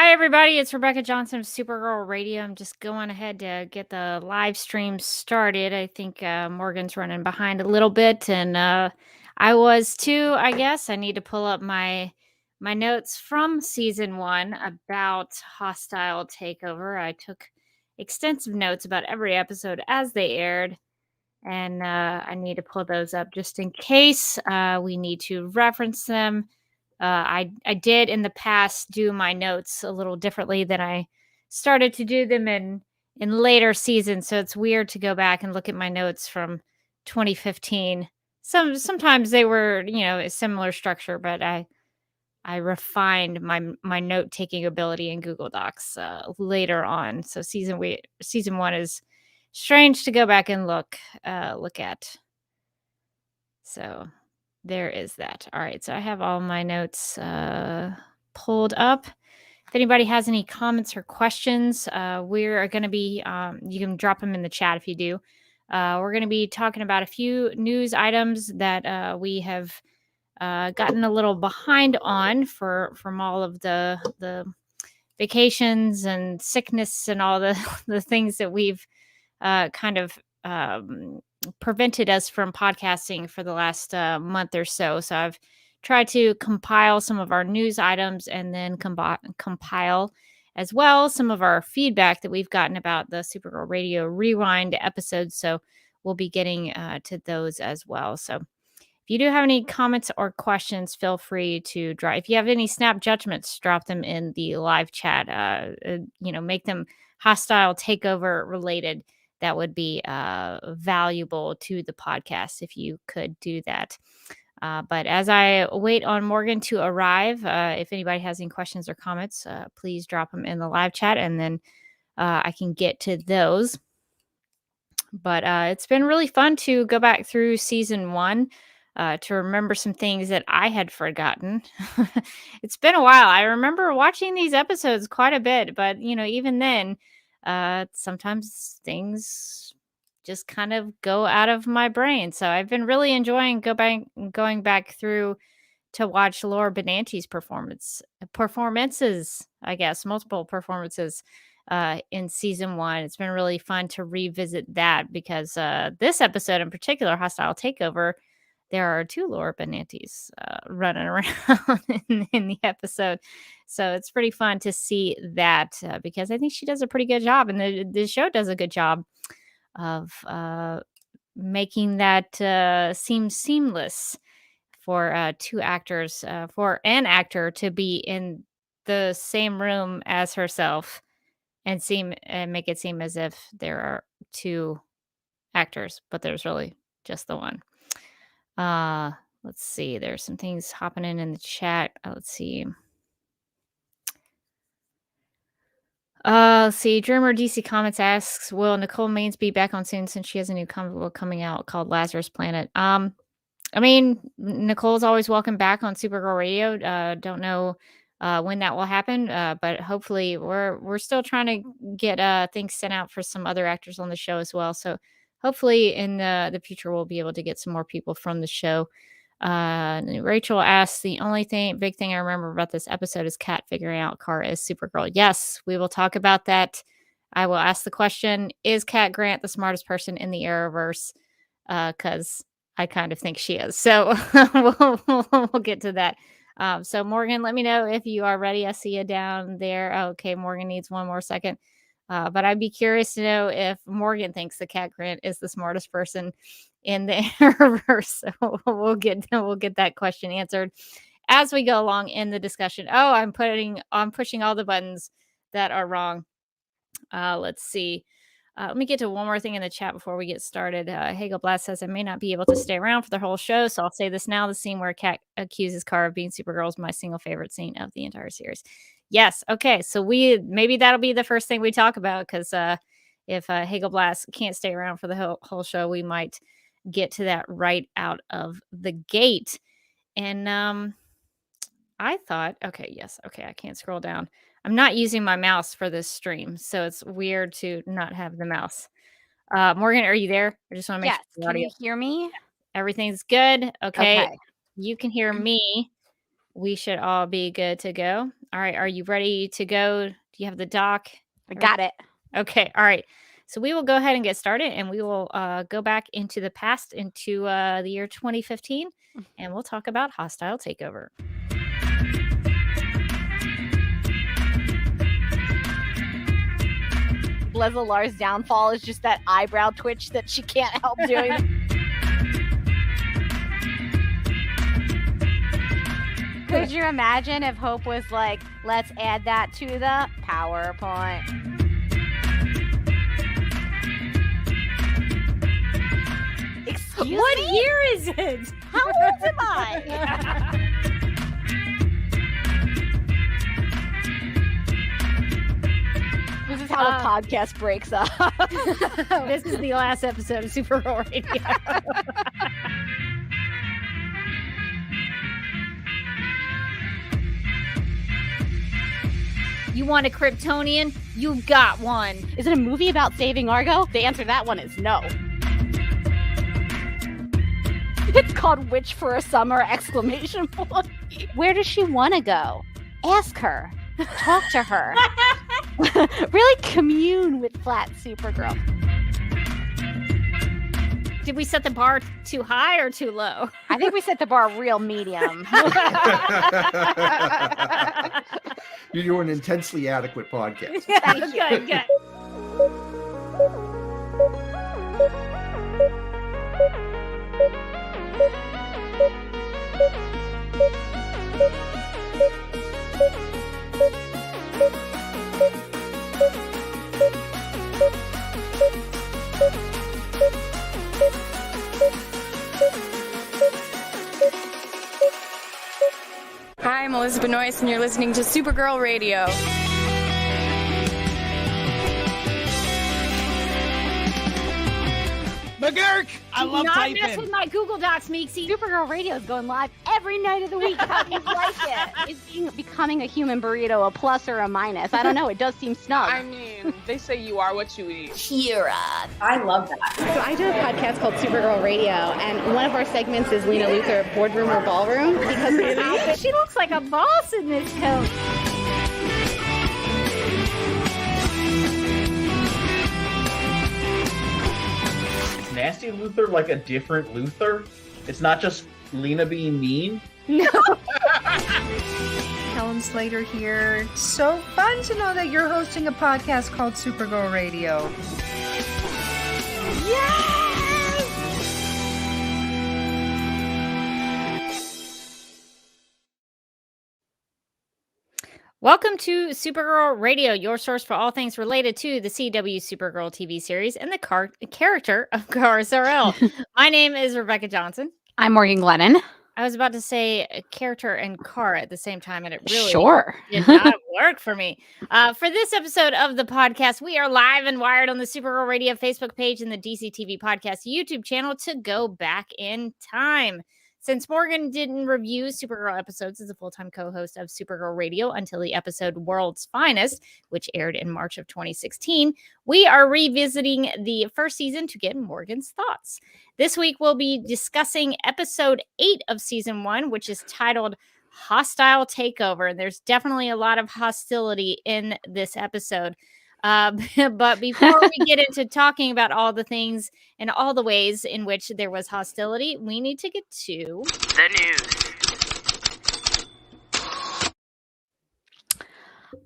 Hi, everybody. It's Rebecca Johnson of Supergirl Radio. I'm just going ahead to get the live stream started. I think Morgan's running behind a little bit, and I was too. I guess I need to pull up my notes from season 1 about hostile takeover. I took extensive notes about every episode as they aired, and I need to pull those up just in case we need to reference them. I did in the past do my notes a little differently than I started to do them in later seasons. So it's weird to go back and look at my notes from 2015. Sometimes they were, a similar structure, but I refined my note taking ability in Google Docs later on. So season 1 is strange to go back and look at. So there is that. All right. So I have all my notes pulled up. If anybody has any comments or questions, we're going to be, you can drop them in the chat if you do. We're going to be talking about a few news items that we have gotten a little behind on from all of the vacations and sickness and all the, the things that we've kind of prevented us from podcasting for the last month or so. So I've tried to compile some of our news items and then compile as well some of our feedback that we've gotten about the Supergirl Radio Rewind episodes. So we'll be getting to those as well. So if you do have any comments or questions, feel free to drop. If you have any snap judgments, drop them in the live chat. Make them hostile takeover related. That would be valuable to the podcast if you could do that. But as I wait on Morgan to arrive, if anybody has any questions or comments, please drop them in the live chat, and then I can get to those. But it's been really fun to go back through season 1 to remember some things that I had forgotten. It's been a while. I remember watching these episodes quite a bit, but even then, sometimes things just kind of go out of my brain. So I've been really enjoying going back through to watch Laura Benanti's performances, I guess, multiple performances in season 1. It's been really fun to revisit that because this episode in particular, Hostile Takeover, there are 2 Laura Benantis running around in the episode. So it's pretty fun to see that because I think she does a pretty good job, and the show does a good job of making that seem seamless for 2 actors, for an actor to be in the same room as herself and make it seem as if there are 2 actors, but there's really just the one. Let's see. There's some things hopping in the chat. Let's see. Let's see. Dreamer DC Comments asks, will Nicole Maines be back on soon since she has a new comic book coming out called Lazarus Planet? I mean, Nicole's always welcome back on Supergirl Radio. Don't know when that will happen, but hopefully we're still trying to get things sent out for some other actors on the show as well. So hopefully in the future we'll be able to get some more people from the show. Rachel asks, the only big thing I remember about this episode is Kat figuring out Kara is Supergirl. Yes, we will talk about that. I will ask the question, is Kat Grant the smartest person in the Arrowverse? Because I kind of think she is. So we'll get to that. So Morgan, let me know if you are ready. I see you down there. Okay, Morgan needs one more second. But I'd be curious to know if Morgan thinks that Kat Grant is the smartest person in the Arrowverse. So we'll get that question answered as we go along in the discussion. Oh, I'm pushing all the buttons that are wrong. Let's see. Let me get to one more thing in the chat before we get started. Hagel Blast says, I may not be able to stay around for the whole show, so I'll say this now. The scene where Kat accuses Kara of being Supergirl is my single favorite scene of the entire series. Yes. Okay. So maybe that'll be the first thing we talk about, because if Hagel Blast can't stay around for the whole show, we might get to that right out of the gate. And I thought, okay, yes. Okay. I can't scroll down. I'm not using my mouse for this stream, so it's weird to not have the mouse. Morgan, are you there? I just want to make Yes. sure Can you hear me? everything's good. Okay. Okay. You can hear me. we should all be good to go. All right, are you ready to go? Do you have the doc? I got it. Okay, all right. So we will go ahead and get started, and we will go back into the past, into the year 2015, and we'll talk about Hostile Takeover. Leslalar's downfall is just that eyebrow twitch that she can't help doing. Could you imagine if Hope was like, let's add that to the PowerPoint? Excuse What me? year is it? How old am I? This is how the podcast breaks up. This is the last episode of Supergirl Radio. You want a Kryptonian? You got one. Is it a movie about saving Argo? The answer to that one is no. It's called Witch for a Summer! ! Where does she want to go? Ask her. Talk to her. Really commune with flat Supergirl. Did we set the bar too high or too low? I think we set the bar real medium. You're doing an intensely adequate podcast. Good. Hi, I'm Elizabeth Noyce, and you're listening to Supergirl Radio. McGurk! I love Not typing. mess with my Google Docs, Meeksy. Supergirl Radio is going live every night of the week. How do you like it? Is becoming a human burrito a plus or a minus? I don't know. It does seem snug. I mean, they say you are what you eat. Kira. I love that. So I do a podcast called Supergirl Radio, and one of our segments is Lena Luthor, Boardroom or Ballroom, because her outfit, She looks like a boss in this coat. Is Nasty Luther like a different Luther? It's not just Lena being mean? Helen Slater here. So fun to know that you're hosting a podcast called Supergirl Radio. Welcome to Supergirl Radio, your source for all things related to the CW Supergirl TV series and the character of zor-el. My name is Rebecca Johnson. I'm Morgan Glennon. I was about to say character and car at the same time, and it really Sure. did not work for me. For this episode of the podcast, we are live and wired on the Supergirl Radio Facebook page and the DCTV Podcast YouTube channel to go back in time. Since Morgan didn't review Supergirl episodes as a full-time co-host of Supergirl Radio until the episode World's Finest, which aired in March of 2016, we are revisiting the first season to get Morgan's thoughts. This week, we'll be discussing episode 8 of season 1, which is titled Hostile Takeover. There's definitely a lot of hostility in this episode. But before we get into talking about all the things and all the ways in which there was hostility, we need to get to The news.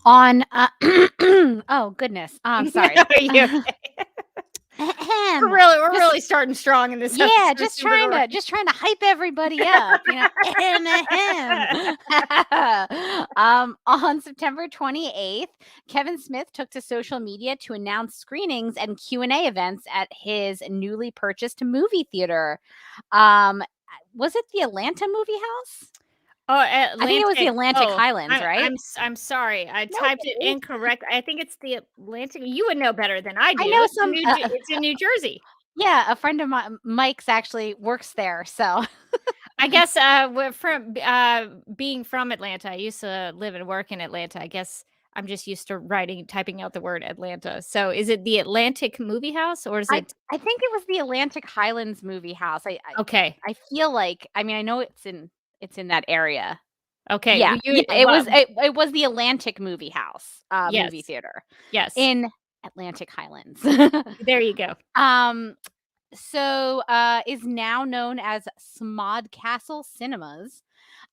On, oh goodness. I'm sorry. Are you okay? We're really starting strong in this. Yeah, episode of just Supergirl. trying to hype everybody up, you know. On September 28th, Kevin Smith took to social media to announce screenings and Q&A events at his newly purchased movie theater. Was it the Atlanta Movie House? Oh, I think it was the Atlantic Highlands, right? I'm sorry. I typed it incorrect. I think it's the Atlantic. You would know better than I do. I know It's in New Jersey. Yeah, a friend of Mike's actually works there, so. I guess from being from Atlanta, I used to live and work in Atlanta. I guess I'm just used to typing out the word Atlanta. So is it the Atlantic Movie House or is it? I think it was the Atlantic Highlands Movie House. Okay. I feel like, I mean, I know it's in that area. Okay. Yeah, You, it was the Atlantic Movie House, yes. movie theater Yes. in Atlantic Highlands. There you go. So is now known as Smodcastle Cinemas.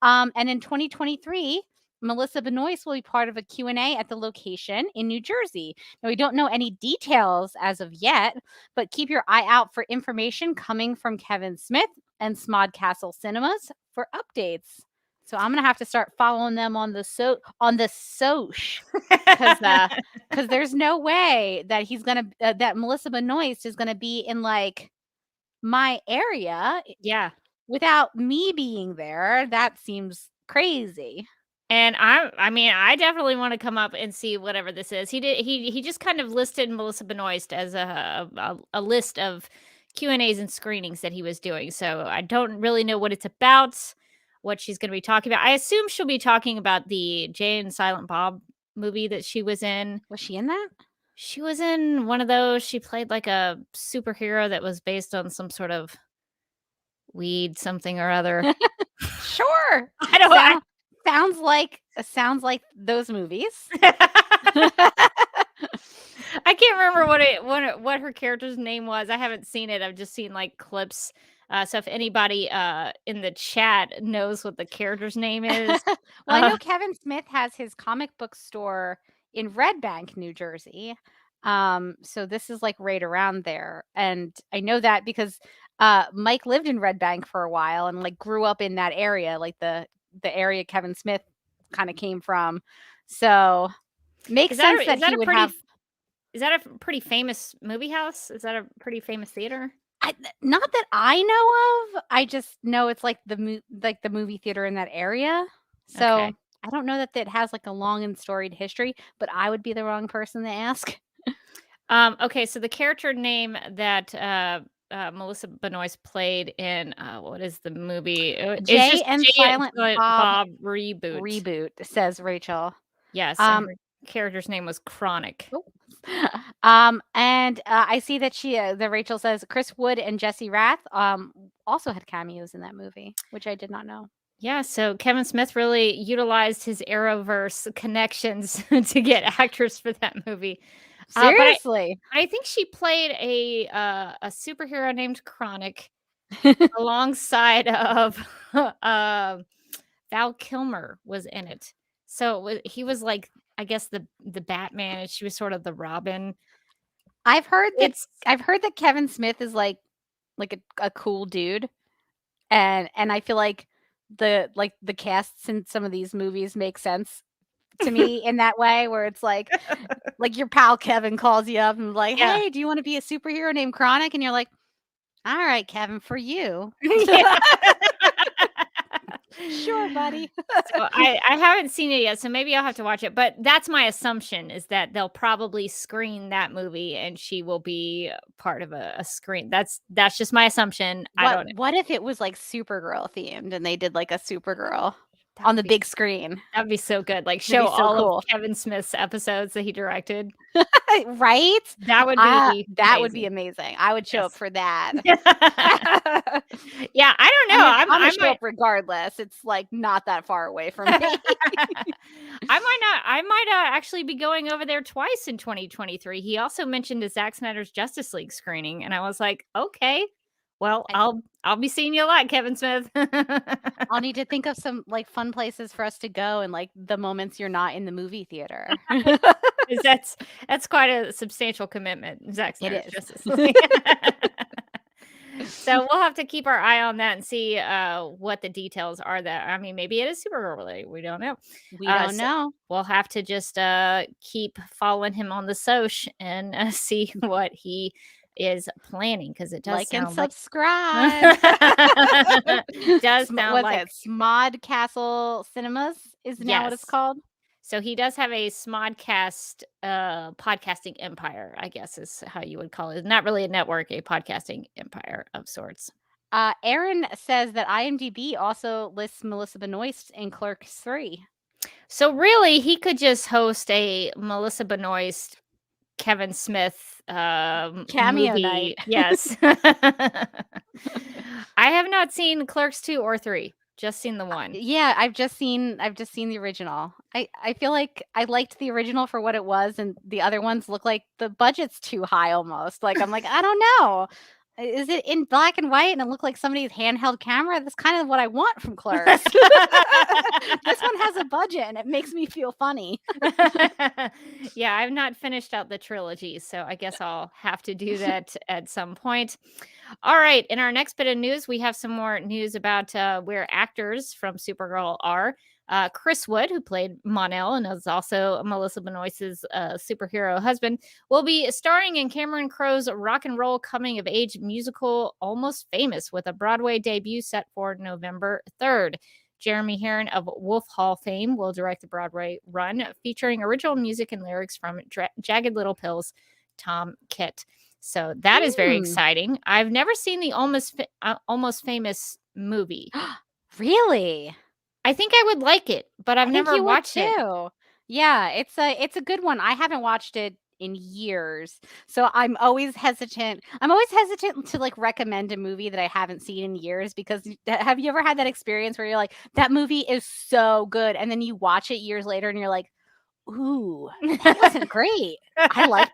And in 2023, Melissa Benoist will be part of a Q&A at the location in New Jersey. Now, we don't know any details as of yet, but keep your eye out for information coming from Kevin Smith and Smodcastle Cinemas for updates. So I'm gonna have to start following them on the soch because there's no way that he's gonna that Melissa Benoist is gonna be in like my area Yeah. without me being there. That seems crazy. And I definitely want to come up and see whatever this is. He just kind of listed Melissa Benoist as a list of Q&As and screenings that he was doing. So I don't really know what it's about, what she's going to be talking about. I assume she'll be talking about the Jay and Silent Bob movie that she was in. Was she in that? She was in one of those. She played like a superhero that was based on some sort of weed something or other. Sure. I don't know. Sounds like those movies. I can't remember what her character's name was. I haven't seen it. I've just seen like clips. So if anybody in the chat knows what the character's name is, Well, I know Kevin Smith has his comic book store in Red Bank, New Jersey. So this is like right around there, and I know that because Mike lived in Red Bank for a while and like grew up in that area, like the area Kevin Smith kind of came from. So makes sense that he would have. Is that a pretty famous movie house? Is that a pretty famous theater? Not that I know of. I just know it's like the movie theater in that area. So Okay. I don't know that it has like a long and storied history, but I would be the wrong person to ask. Okay, so the character name that Melissa Benoist played in what is the movie? It's Jay just and Jay Silent Bob reboot. Reboot, says Rachel. Yes, and her character's name was Chronic. And I see that that Rachel says Chris Wood and Jesse Rath also had cameos in that movie, which I did not know. Yeah, so Kevin Smith really utilized his Arrowverse connections to get actors for that movie. Seriously, I think she played a superhero named Chronic alongside of Val Kilmer was in it. So he was like, I guess the Batman, and she was sort of the Robin. I've heard that Kevin Smith is like a cool dude, and I feel like the casts in some of these movies make sense to me in that way, where it's like your pal Kevin calls you up and like, Yeah. hey, do you want to be a superhero named Chronic? And you're like, all right, Kevin, for you. Sure, buddy. So I haven't seen it yet, so maybe I'll have to watch it. But that's my assumption, is that they'll probably screen that movie and she will be part of a screen. That's just my assumption. I don't know. What if it was like Supergirl themed and they did like a Supergirl on the big screen? That'd be so good. Like show be so all cool. of Kevin Smith's episodes that he directed. Right? That would be amazing. I would show up for that. Yeah, I don't know. I'm gonna show up regardless. It's like not that far away from me. I might actually be going over there twice in 2023. He also mentioned a Zack Snyder's Justice League screening, and I was like, okay, well, I'll be seeing you a lot, Kevin Smith. I'll need to think of some like fun places for us to go and like the moments you're not in the movie theater. That's quite a substantial commitment, Zack Snyder's is. Justice League. So we'll have to keep our eye on that and see what the details are. That, I mean, maybe it is Supergirl related. We don't know. We don't know. We'll have to just keep following him on the soch and see what he is planning, because it does like and sound subscribe. does sound What's like it? Smodcastle Cinemas is now what it's Yes. called. So he does have a Smodcast podcasting empire, I guess is how you would call it. Not really a network, a podcasting empire of sorts. Aaron says that IMDb also lists Melissa Benoist in Clerks 3. So really, he could just host a Melissa Benoist, Kevin Smith Cameo movie. night. Yes. I have not seen Clerks 2 or 3. Just seen the one. Yeah, I've just seen the original. I feel like I liked the original for what it was, and the other ones look like the budget's too high almost. Like I'm like, I don't know. Is it in black and white and it looked like somebody's handheld camera? That's kind of what I want from Clerks. This one has a budget and it makes me feel funny. Yeah, I've not finished out the trilogy, so I guess I'll have to do that at some point. All right, in our next bit of news, we have some more news about where actors from Supergirl are. Chris Wood, who played Mon-El and is also Melissa Benoist's superhero husband, will be starring in Cameron Crowe's rock and roll coming of age musical Almost Famous, with a Broadway debut set for November 3rd. Jeremy Herron of Wolf Hall fame will direct the Broadway run, featuring original music and lyrics from Jagged Little Pill's Tom Kitt. So that is very exciting. I've never seen the Almost Famous movie. Really? I think I would like it, but I've never watched it. Too. Yeah, it's a good one. I haven't watched it in years, so I'm always hesitant. To like recommend a movie that I haven't seen in years, because have you ever had that experience where you're like, that movie is so good, and then you watch it years later and you're like, ooh, that wasn't great. I like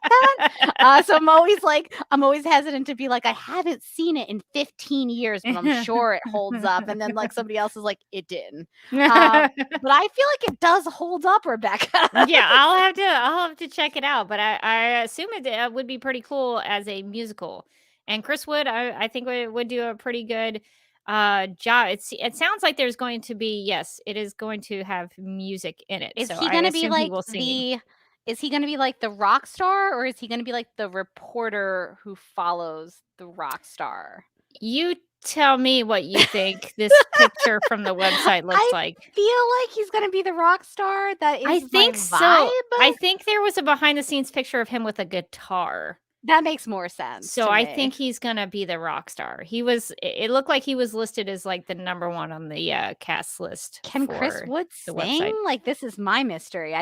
that. So I'm always hesitant to be like, I haven't seen it in 15 years, but I'm sure it holds up. And then like somebody else is like, it didn't. But I feel like it does hold up, Rebecca. Yeah, I'll have to check it out. But I assume it would be pretty cool as a musical. And Chris Wood, I think would do a pretty good job. It sounds like there's going to be, yes, it is going to have music in it. Is so he I going to be assume he will sing. is he going to be like the rock star, or is he going to be like the reporter who follows the rock star? You tell me what you think this picture from the website looks like. I feel like he's going to be the rock star. That is I think so. I think there was a behind the scenes picture of him with a guitar. That makes more sense. So I think he's gonna be the rock star. It looked like he was listed as like the number one on the cast list. Can Chris Wood sing? Website. Like, this is my mystery.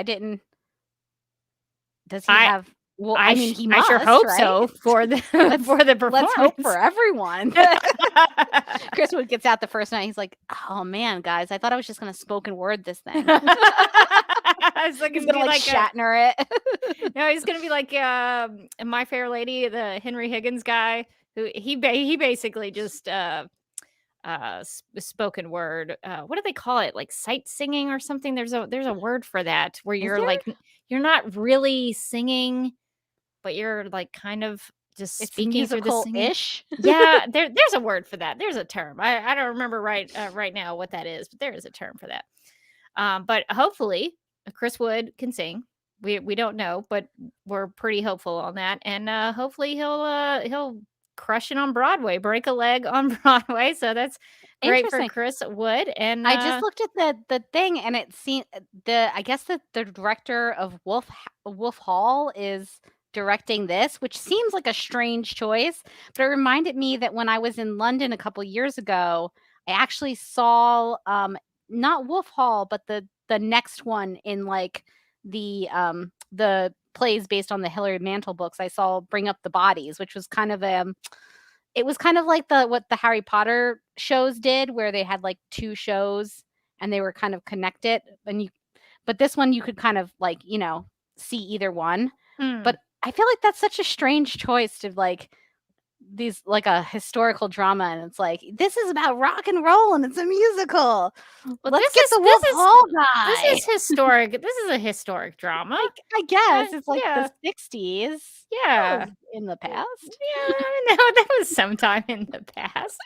Does he have? Well, I mean, he I must, sure hope right? so for the for the performance. Let's hope for everyone. Chris Wood gets out the first night. He's like, "Oh man, guys, I thought I was just gonna spoken word this thing." He's gonna like Shatner it. No, he's gonna be like My Fair Lady, the Henry Higgins guy, who he basically just spoken word. What do they call it? Like sight singing or something? There's a word for that, where you're not really singing, but you're like kind of just speaking through the singing. Ish. Yeah, there's a word for that. There's a term. I don't remember right now what that is, but there is a term for that. But hopefully Chris Wood can sing. We don't know, but we're pretty hopeful on that. And hopefully he'll crush it on Broadway, break a leg on Broadway. So that's great for Chris Wood. And I just looked at the thing, and it seemed I guess the director of Wolf Hall is directing this, which seems like a strange choice. But it reminded me that when I was in London a couple years ago, I actually saw not Wolf Hall, but the next one in like the plays based on the Hilary Mantel books. I saw Bring Up the Bodies, which was kind of it was kind of like what the Harry Potter shows did, where they had like two shows and they were kind of connected. But this one you could kind of like, see either one. But I feel like that's such a strange choice to like these, like a historical drama, and it's like, this is about rock and roll and it's a musical. Well, Let's get the Wolf Hall guy. This is historic. This is a historic drama. I guess it's like the 60s. Yeah, in the past. Yeah, no, that was sometime in the past.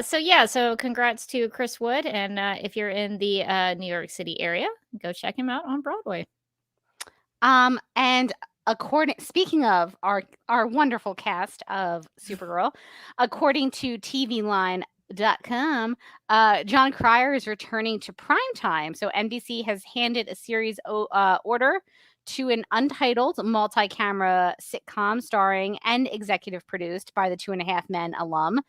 So congrats to Chris Wood, and if you're in the New York City area, go check him out on Broadway. And speaking of our wonderful cast of Supergirl, according to TVLine.com, John Cryer is returning to primetime. So NBC has handed a series order to an untitled multi-camera sitcom starring and executive produced by the 2.5 Men alum.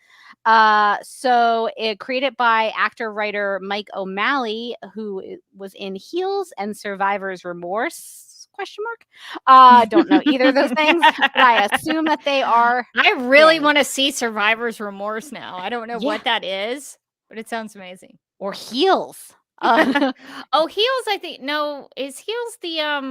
So it created by actor-writer Mike O'Malley, who was in Heels and Survivor's Remorse. ? Don't know either of those things, but I assume that they are. I really want to see Survivor's Remorse now. I don't know what that is, but it sounds amazing. Or Heels. Oh, Heels, I think. No, is Heels the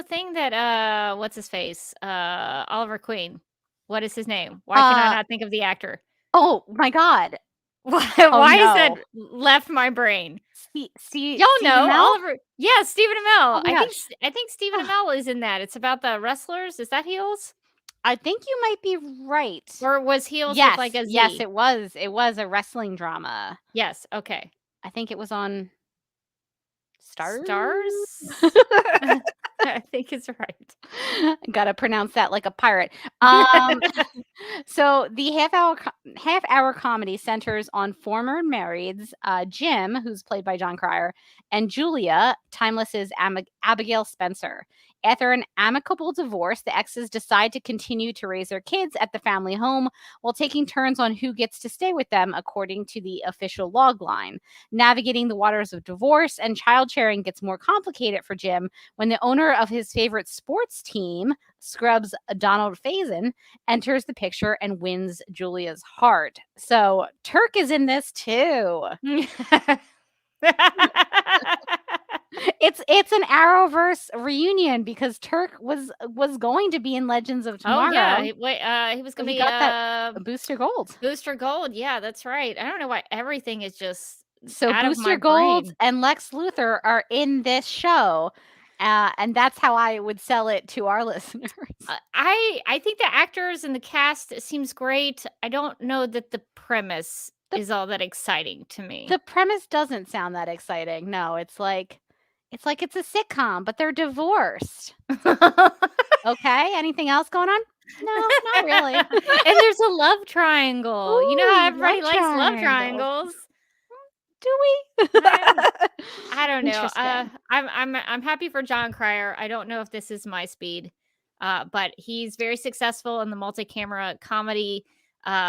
thing that what's his face? Oliver Queen. What is his name? Why can I not think of the actor? Oh my God. Why no. is that left my brain? Y'all Stephen know Amell? Oliver. Yeah, Stephen Amell. Oh my gosh. I think Stephen Amell is in that. It's about the wrestlers. Is that Heels? I think you might be right. Or was Heels Yes, with like a Z? yes, it was. It was a wrestling drama. Yes, okay. I think it was on Stars. I think it's right. Gotta pronounce that like a pirate. So the half-hour comedy centers on former marrieds Jim, who's played by John Cryer, and Julia, Timeless's Abigail Spencer. After an amicable divorce, the exes decide to continue to raise their kids at the family home while taking turns on who gets to stay with them, according to the official log line. Navigating the waters of divorce and child sharing gets more complicated for Jim when the owner of his favorite sports team, Scrubs Donald Faison, enters the picture and wins Julia's heart. So Turk is in this too. It's an Arrowverse reunion because Turk was going to be in Legends of Tomorrow. Oh yeah, he was going to be that Booster Gold. Booster Gold, yeah, that's right. I don't know why everything is just so out Booster of my Gold brain. and Lex Luthor are in this show. And that's how I would sell it to our listeners. I think the actors and the cast seems great. I don't know that the premise is all that exciting to me. The premise doesn't sound that exciting. No, it's like it's a sitcom, but they're divorced. Okay, anything else going on? No, not really. And there's a love triangle. Ooh, you know how everybody love likes love triangles. triangles. Do we? I don't know. Interesting. I'm happy for John Cryer. I don't know if this is my speed, but he's very successful in the multi-camera comedy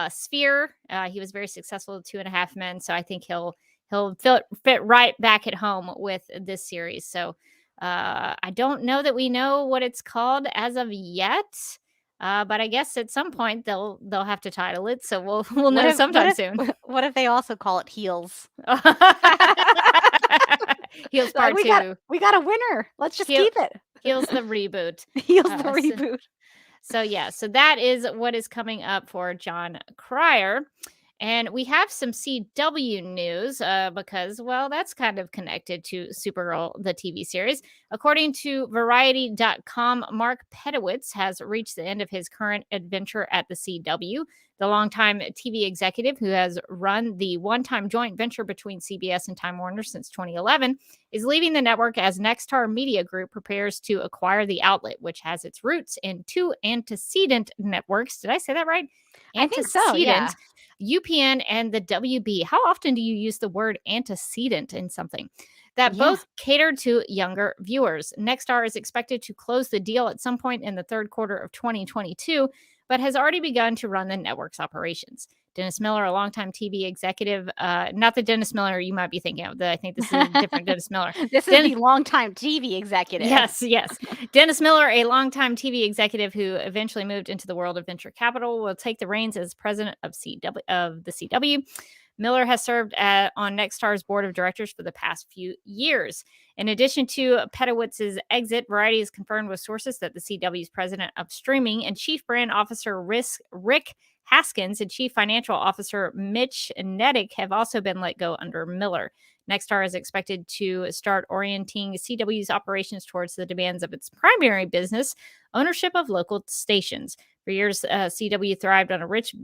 sphere. He was very successful with 2.5 Men, so I think he'll fit right back at home with this series. So I don't know that we know what it's called as of yet. But I guess at some point they'll have to title it, so we'll know sometime soon. What if they also call it Heels? Heels Part 2. We got a winner. Let's just keep it. Heels the reboot. Heels the reboot. So that is what is coming up for John Cryer. And we have some CW news because, well, that's kind of connected to Supergirl, the TV series. According to Variety.com, Mark Pedowitz has reached the end of his current adventure at the CW. The longtime TV executive who has run the one-time joint venture between CBS and Time Warner since 2011 is leaving the network as Nexstar Media Group prepares to acquire the outlet, which has its roots in two antecedent networks. Did I say that right? I think so, yeah. UPN and the WB. How often do you use the word antecedent in something? That both cater to younger viewers. Nexstar is expected to close the deal at some point in the third quarter of 2022, but has already begun to run the network's operations. Dennis Miller, a longtime TV executive, not the Dennis Miller you might be thinking of. I think this is a different Dennis Miller. This is the longtime TV executive. Yes. Dennis Miller, a longtime TV executive who eventually moved into the world of venture capital, will take the reins as president of the CW. Miller has served on Nexstar's board of directors for the past few years. In addition to Pedowitz's exit, Variety is confirmed with sources that the CW's president of streaming and chief brand officer Rick Haskins and chief financial officer Mitch Nedick have also been let go under Miller. Nexstar is expected to start orienting CW's operations towards the demands of its primary business, ownership of local stations. For years, CW thrived on a rich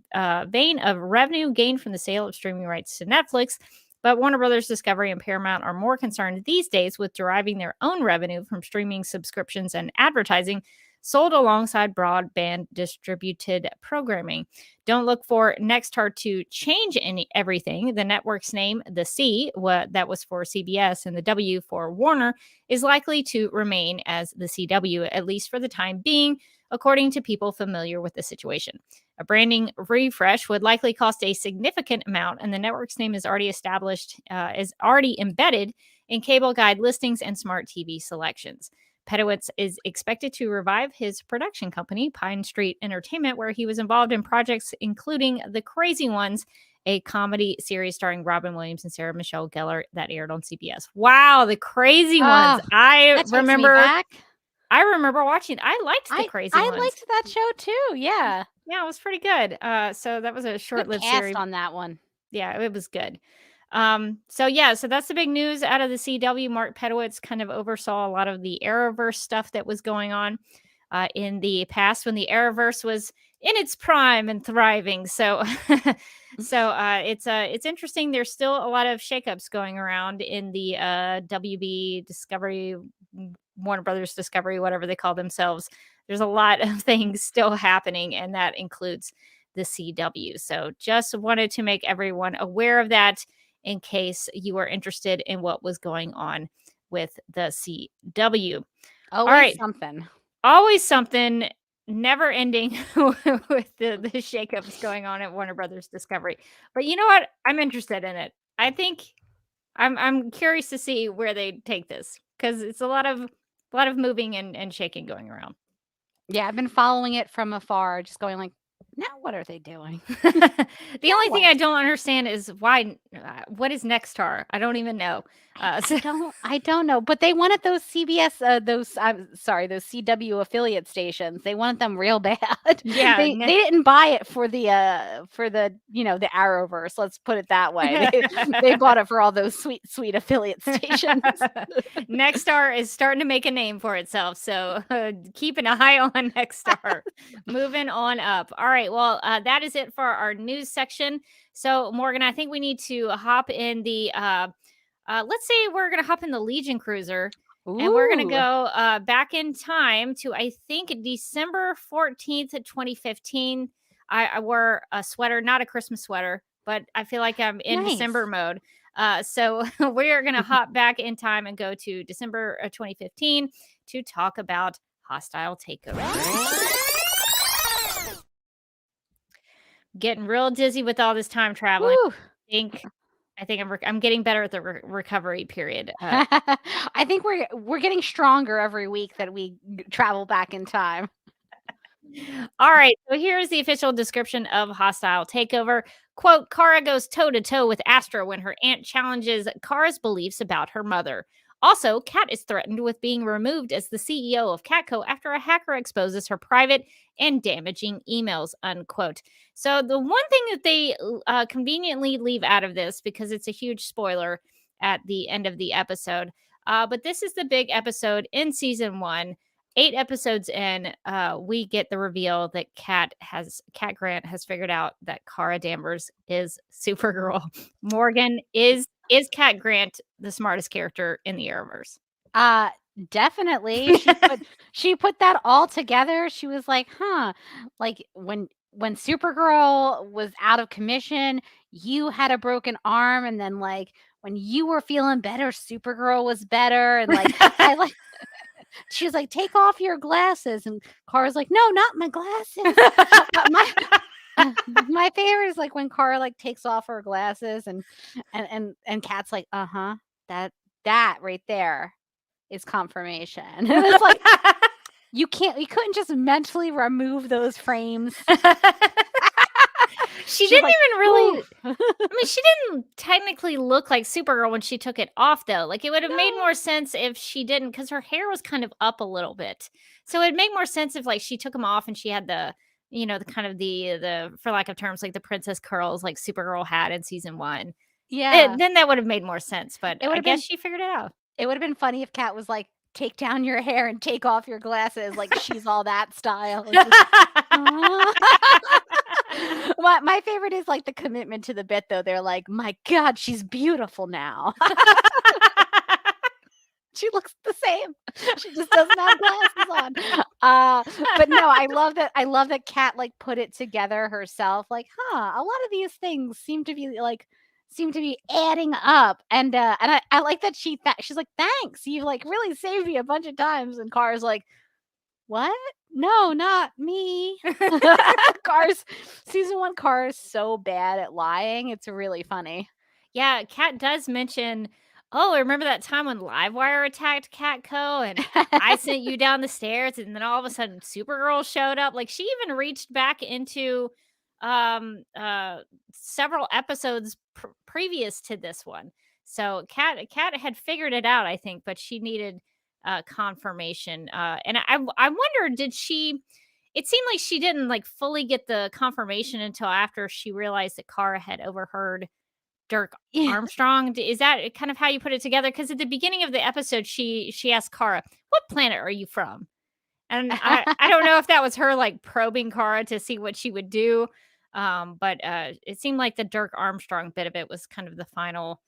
vein of revenue gained from the sale of streaming rights to Netflix, but Warner Brothers Discovery and Paramount are more concerned these days with deriving their own revenue from streaming subscriptions and advertising sold alongside broadband distributed programming. Don't look for Nexstar to change everything. The network's name, the C, that was for CBS, and the W for Warner, is likely to remain as the CW, at least for the time being, according to people familiar with the situation. A branding refresh would likely cost a significant amount, and the network's name is already embedded in cable guide listings and smart TV selections. Pedowitz is expected to revive his production company, Pine Street Entertainment, where he was involved in projects including The Crazy Ones a comedy series starring Robin Williams and Sarah Michelle Gellar that aired on CBS. Wow, the crazy ones. That takes me back. I remember watching. I liked the crazy ones. I liked that show too. Yeah. Yeah, it was pretty good. So that was a short-lived Good cast series. on that one. Yeah, it was good. So that's the big news out of the CW. Mark Pedowitz kind of oversaw a lot of the Arrowverse stuff that was going on in the past when the Arrowverse was in its prime and thriving. So it's interesting. There's still a lot of shakeups going around in the WB Discovery, Warner Brothers Discovery, whatever they call themselves. There's a lot of things still happening, and that includes the CW. So just wanted to make everyone aware of that in case you are interested in what was going on with the CW. Always something. Always something, never ending with the shakeups going on at Warner Brothers Discovery. But you know what? I'm interested in it. I think I'm curious to see where they take this, because it's a lot of moving and shaking going around. Yeah, I've been following it from afar, just going like, now what are they doing? The only thing I don't understand is why. What is Nexstar? I don't even know. I don't know, but they wanted those CBS, those CW affiliate stations. They wanted them real bad. Yeah, they didn't buy it for the the Arrowverse. Let's put it that way. They bought it for all those sweet affiliate stations. Nexstar is starting to make a name for itself, so keep an eye on Nexstar. Moving on up. All right, well, that is it for our news section. So, Morgan, I think we need to hop in the. Let's say we're going to hop in the Legion cruiser. Ooh. And we're going to go back in time to, I think, December 14th, 2015. I wore a sweater, not a Christmas sweater, but I feel like I'm in December mode. So we are going to hop back in time and go to December 2015 to talk about Hostile Takeover. Getting real dizzy with all this time traveling. I think I'm getting better at the recovery period. I think we're getting stronger every week that we travel back in time. All right, so here's the official description of Hostile Takeover. Quote, Kara goes toe-to-toe with Astra when her aunt challenges Kara's beliefs about her mother. Also, Kat is threatened with being removed as the CEO of Catco after a hacker exposes her private and damaging emails, unquote. So the one thing that they conveniently leave out of this, because it's a huge spoiler at the end of the episode, but this is the big episode in season 1. 8 episodes in, we get the reveal that Kat Grant has figured out that Kara Danvers is Supergirl. Morgan, is Kat Grant the smartest character in the Arrowverse? Definitely. She put that all together. She was like, like when Supergirl was out of commission, you had a broken arm, and then like when you were feeling better, Supergirl was better, and like she was like, take off your glasses, and Kara's like, no, not my glasses. My favorite is like when Kara like takes off her glasses and Kat's like, that right there is confirmation. And it's like you couldn't just mentally remove those frames. She didn't even really. I mean, she didn't technically look like Supergirl when she took it off, though. Like, it would have made more sense if she didn't, because her hair was kind of up a little bit. So it'd make more sense if, like, she took them off and she had the, the kind of the for lack of terms, like the princess curls, like Supergirl had in season 1. Yeah. Then that would have made more sense. But I guess she figured it out. It would have been funny if Kat was like, take down your hair and take off your glasses, like She's All That style. My favorite is like the commitment to the bit, though. They're like, my God, she's beautiful now. She looks the same. She just doesn't have glasses on. But no, I love that Kat like put it together herself. Like, a lot of these things seem to be adding up, and I like that she's like, thanks, you like really saved me a bunch of times, and Kara's like, what? No, not me. Season 1 Kara is so bad at lying. It's really funny. Yeah, Kat does mention, oh, remember that time when Livewire attacked Catco and I sent you down the stairs, and then all of a sudden Supergirl showed up? Like, she even reached back into several episodes previous to this one. So Kat had figured it out, I think, but she needed confirmation. And I wonder, did she? It seemed like she didn't like fully get the confirmation until after she realized that Kara had overheard Dirk Yeah. Armstrong. Is that kind of how you put it together? Because at the beginning of the episode, she asked Kara, "What planet are you from?" And I don't know if that was her like probing Kara to see what she would do. But it seemed like the Dirk Armstrong bit of it was kind of the final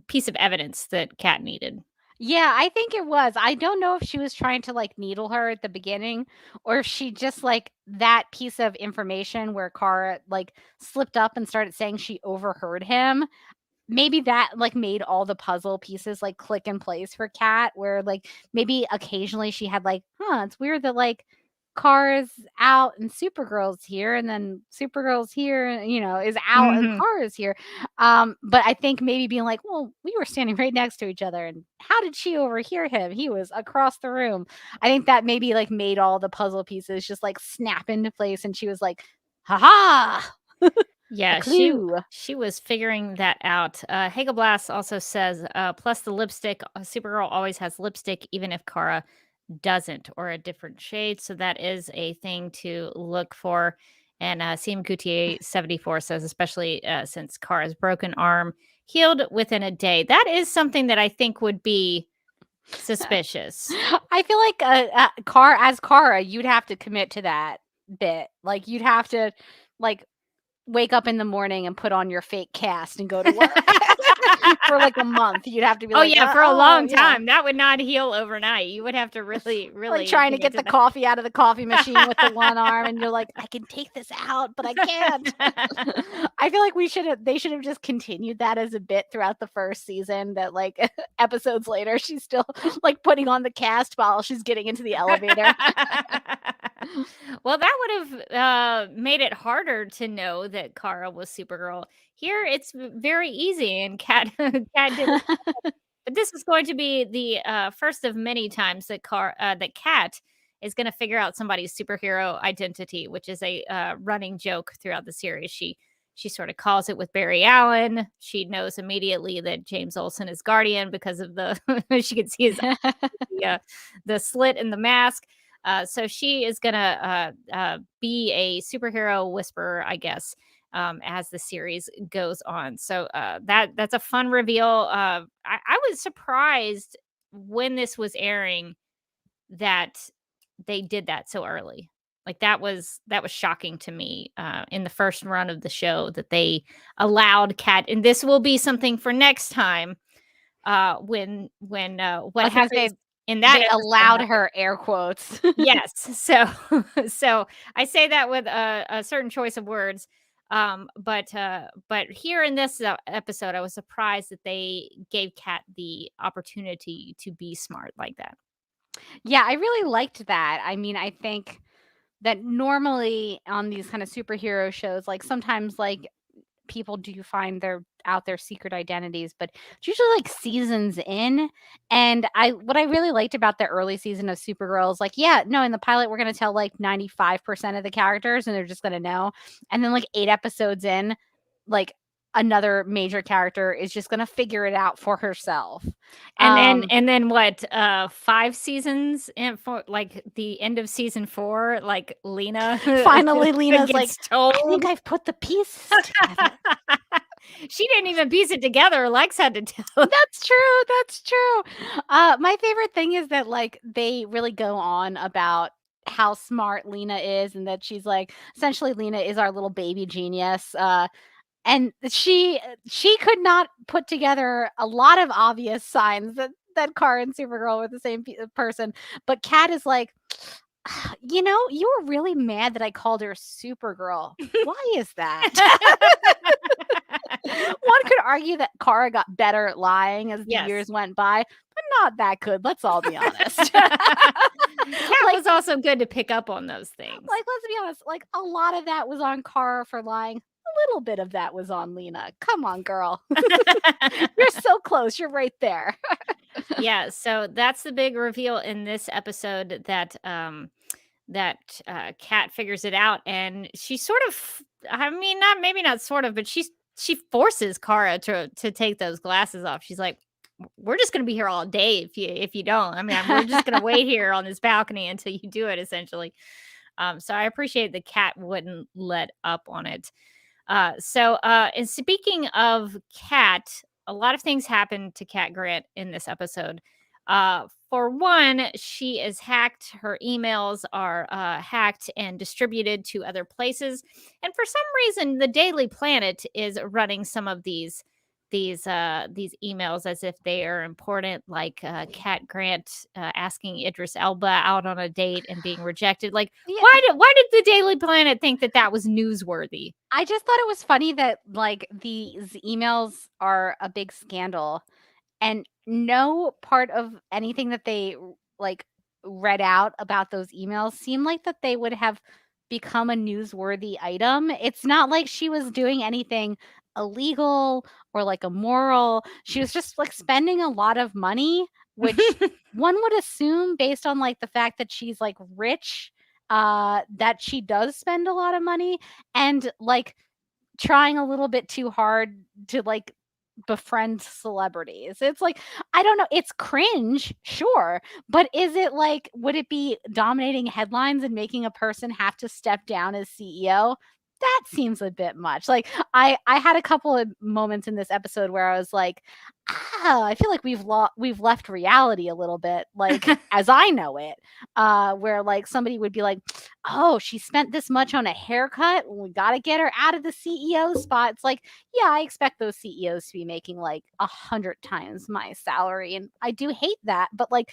piece of evidence that Kat needed. Yeah, I think it was. I don't know if she was trying to like needle her at the beginning or if she just like that piece of information where Kara like slipped up and started saying she overheard him. Maybe that like made all the puzzle pieces like click in place for Kat, where like maybe occasionally she had like, it's weird that like Kara's out and Supergirl's here, and then Supergirl's here, is out and Mhm. Kara's here. But I think maybe being like, well, we were standing right next to each other, and how did she overhear him? He was across the room. I think that maybe like made all the puzzle pieces just like snap into place, and she was like, ha. Yeah, clue. she was figuring that out. Hagelblass also says, plus the lipstick, Supergirl always has lipstick, even if Kara doesn't, or a different shade. So that is a thing to look for. And CM Goutier 74 says, especially since Kara's broken arm healed within a day. That is something that I think would be suspicious. I feel like Kara, you'd have to commit to that bit. Like you'd have to like wake up in the morning and put on your fake cast and go to work for like a month. You'd have to be Oh like, yeah, for a long yeah." time. That would not heal overnight. You would have to really Like trying to get get the coffee out of the coffee machine with the one arm, and you're like, I can take this out, but I can't. I feel like they should have just continued that as a bit throughout the first season, that like episodes later she's still like putting on the cast while she's getting into the elevator. Well, that would have made it harder to know that Kara was Supergirl. Here, it's very easy, and Kat did it. But this is going to be the first of many times that Kat is going to figure out somebody's superhero identity, which is a running joke throughout the series. She sort of calls it with Barry Allen. She knows immediately that James Olsen is Guardian because of the she can see his the slit in the mask. So she is gonna be a superhero whisperer, I guess, as the series goes on. So that's a fun reveal. I was surprised when this was airing that they did that so early. Like that was shocking to me in the first run of the show that they allowed Kat, and this will be something for next time. When what happens in that they episode allowed her air quotes. Yes. So I say that with a certain choice of words. But here in this episode, I was surprised that they gave Kat the opportunity to be smart like that. Yeah, I really liked that. I mean, I think that normally on these kind of superhero shows, like sometimes like people do find their secret identities, but it's usually like seasons in. And what I really liked about the early season of Supergirl is like, yeah, no, in the pilot we're gonna tell like 95% of the characters and they're just gonna know. And then like 8 episodes in, like another major character is just gonna figure it out for herself. And then what 5 seasons in for like the end of season 4, like Lena Finally Lena's like, told. I think I've put the pieces together. She didn't even piece it together. Lex had to tell. That's true. My favorite thing is that like they really go on about how smart Lena is, and that she's like, essentially Lena is our little baby genius. And she could not put together a lot of obvious signs that Kara and Supergirl were the same person. But Kat is like, you were really mad that I called her Supergirl. Why is that? One could argue that Kara got better at lying as the years went by, but not that good. Let's all be honest. Kat was also good to pick up on those things. Like, let's be honest. Like, a lot of that was on Kara for lying. A little bit of that was on Lena. Come on, girl. You're so close. You're right there. Yeah, so that's the big reveal in this episode, that Kat figures it out, and she sort of, I mean, not maybe not sort of, but she forces Kara to take those glasses off. She's like, we're just gonna be here all day if you don't. I mean, we're just gonna wait here on this balcony until you do it, essentially. So I appreciate that Kat wouldn't let up on it. And speaking of Kat, a lot of things happened to Kat Grant in this episode. For one, she is hacked. Her emails are hacked and distributed to other places. And for some reason, the Daily Planet is running some of these emails as if they are important, like Kat Grant asking Idris Elba out on a date and being rejected. Like, Yeah. why did the Daily Planet think that was newsworthy? I just thought it was funny that like these emails are a big scandal, and no part of anything that they like read out about those emails seemed like that they would have become a newsworthy item. It's not like she was doing anything illegal or like immoral. She was just like spending a lot of money, which one would assume based on like the fact that she's like rich, that she does spend a lot of money, and like trying a little bit too hard to like befriend celebrities. It's like, I don't know, it's cringe, sure, but is it like, would it be dominating headlines and making a person have to step down as CEO? That seems a bit much. Like I had a couple of moments in this episode where I was like, I feel like we've left reality a little bit, like as I know it, where like somebody would be like, oh, she spent this much on a haircut, we got to get her out of the CEO spot. It's like, yeah, I expect those CEOs to be making like 100 times my salary, and I do hate that, but like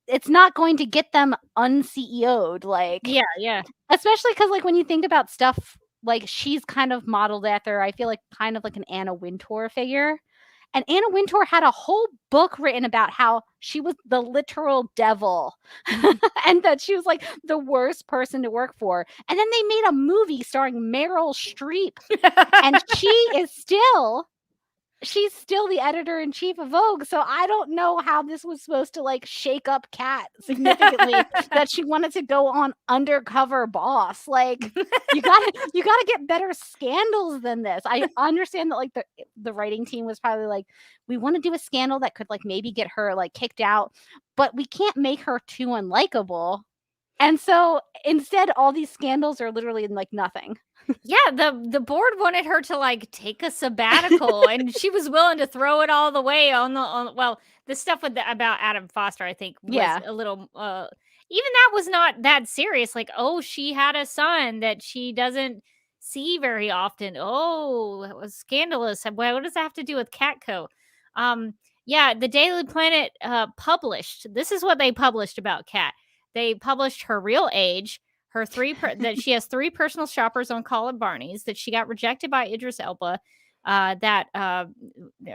it's not going to get them un-CEO'd, like, Yeah. especially because like when you think about stuff, like she's kind of modeled after, I feel like kind of like an Anna Wintour figure. And Anna Wintour had a whole book written about how she was the literal devil and that she was like the worst person to work for. And then they made a movie starring Meryl Streep, and she's still the editor-in-chief of Vogue. So I don't know how this was supposed to like shake up Kat significantly that she wanted to go on Undercover Boss. Like you gotta get better scandals than this. I understand that like the writing team was probably like, we want to do a scandal that could like maybe get her like kicked out, but we can't make her too unlikable. And so instead, all these scandals are literally like nothing. Yeah, the board wanted her to like take a sabbatical, and she was willing to throw it all the way on the stuff about Adam Foster, I think, was a little even that was not that serious. Like, oh, she had a son that she doesn't see very often. Oh, that was scandalous. Well, what does that have to do with Catco? Yeah, the Daily Planet published. This is what they published about Kat. They published her real age, her that she has 3 personal shoppers on call at Barney's, that she got rejected by Idris Elba, that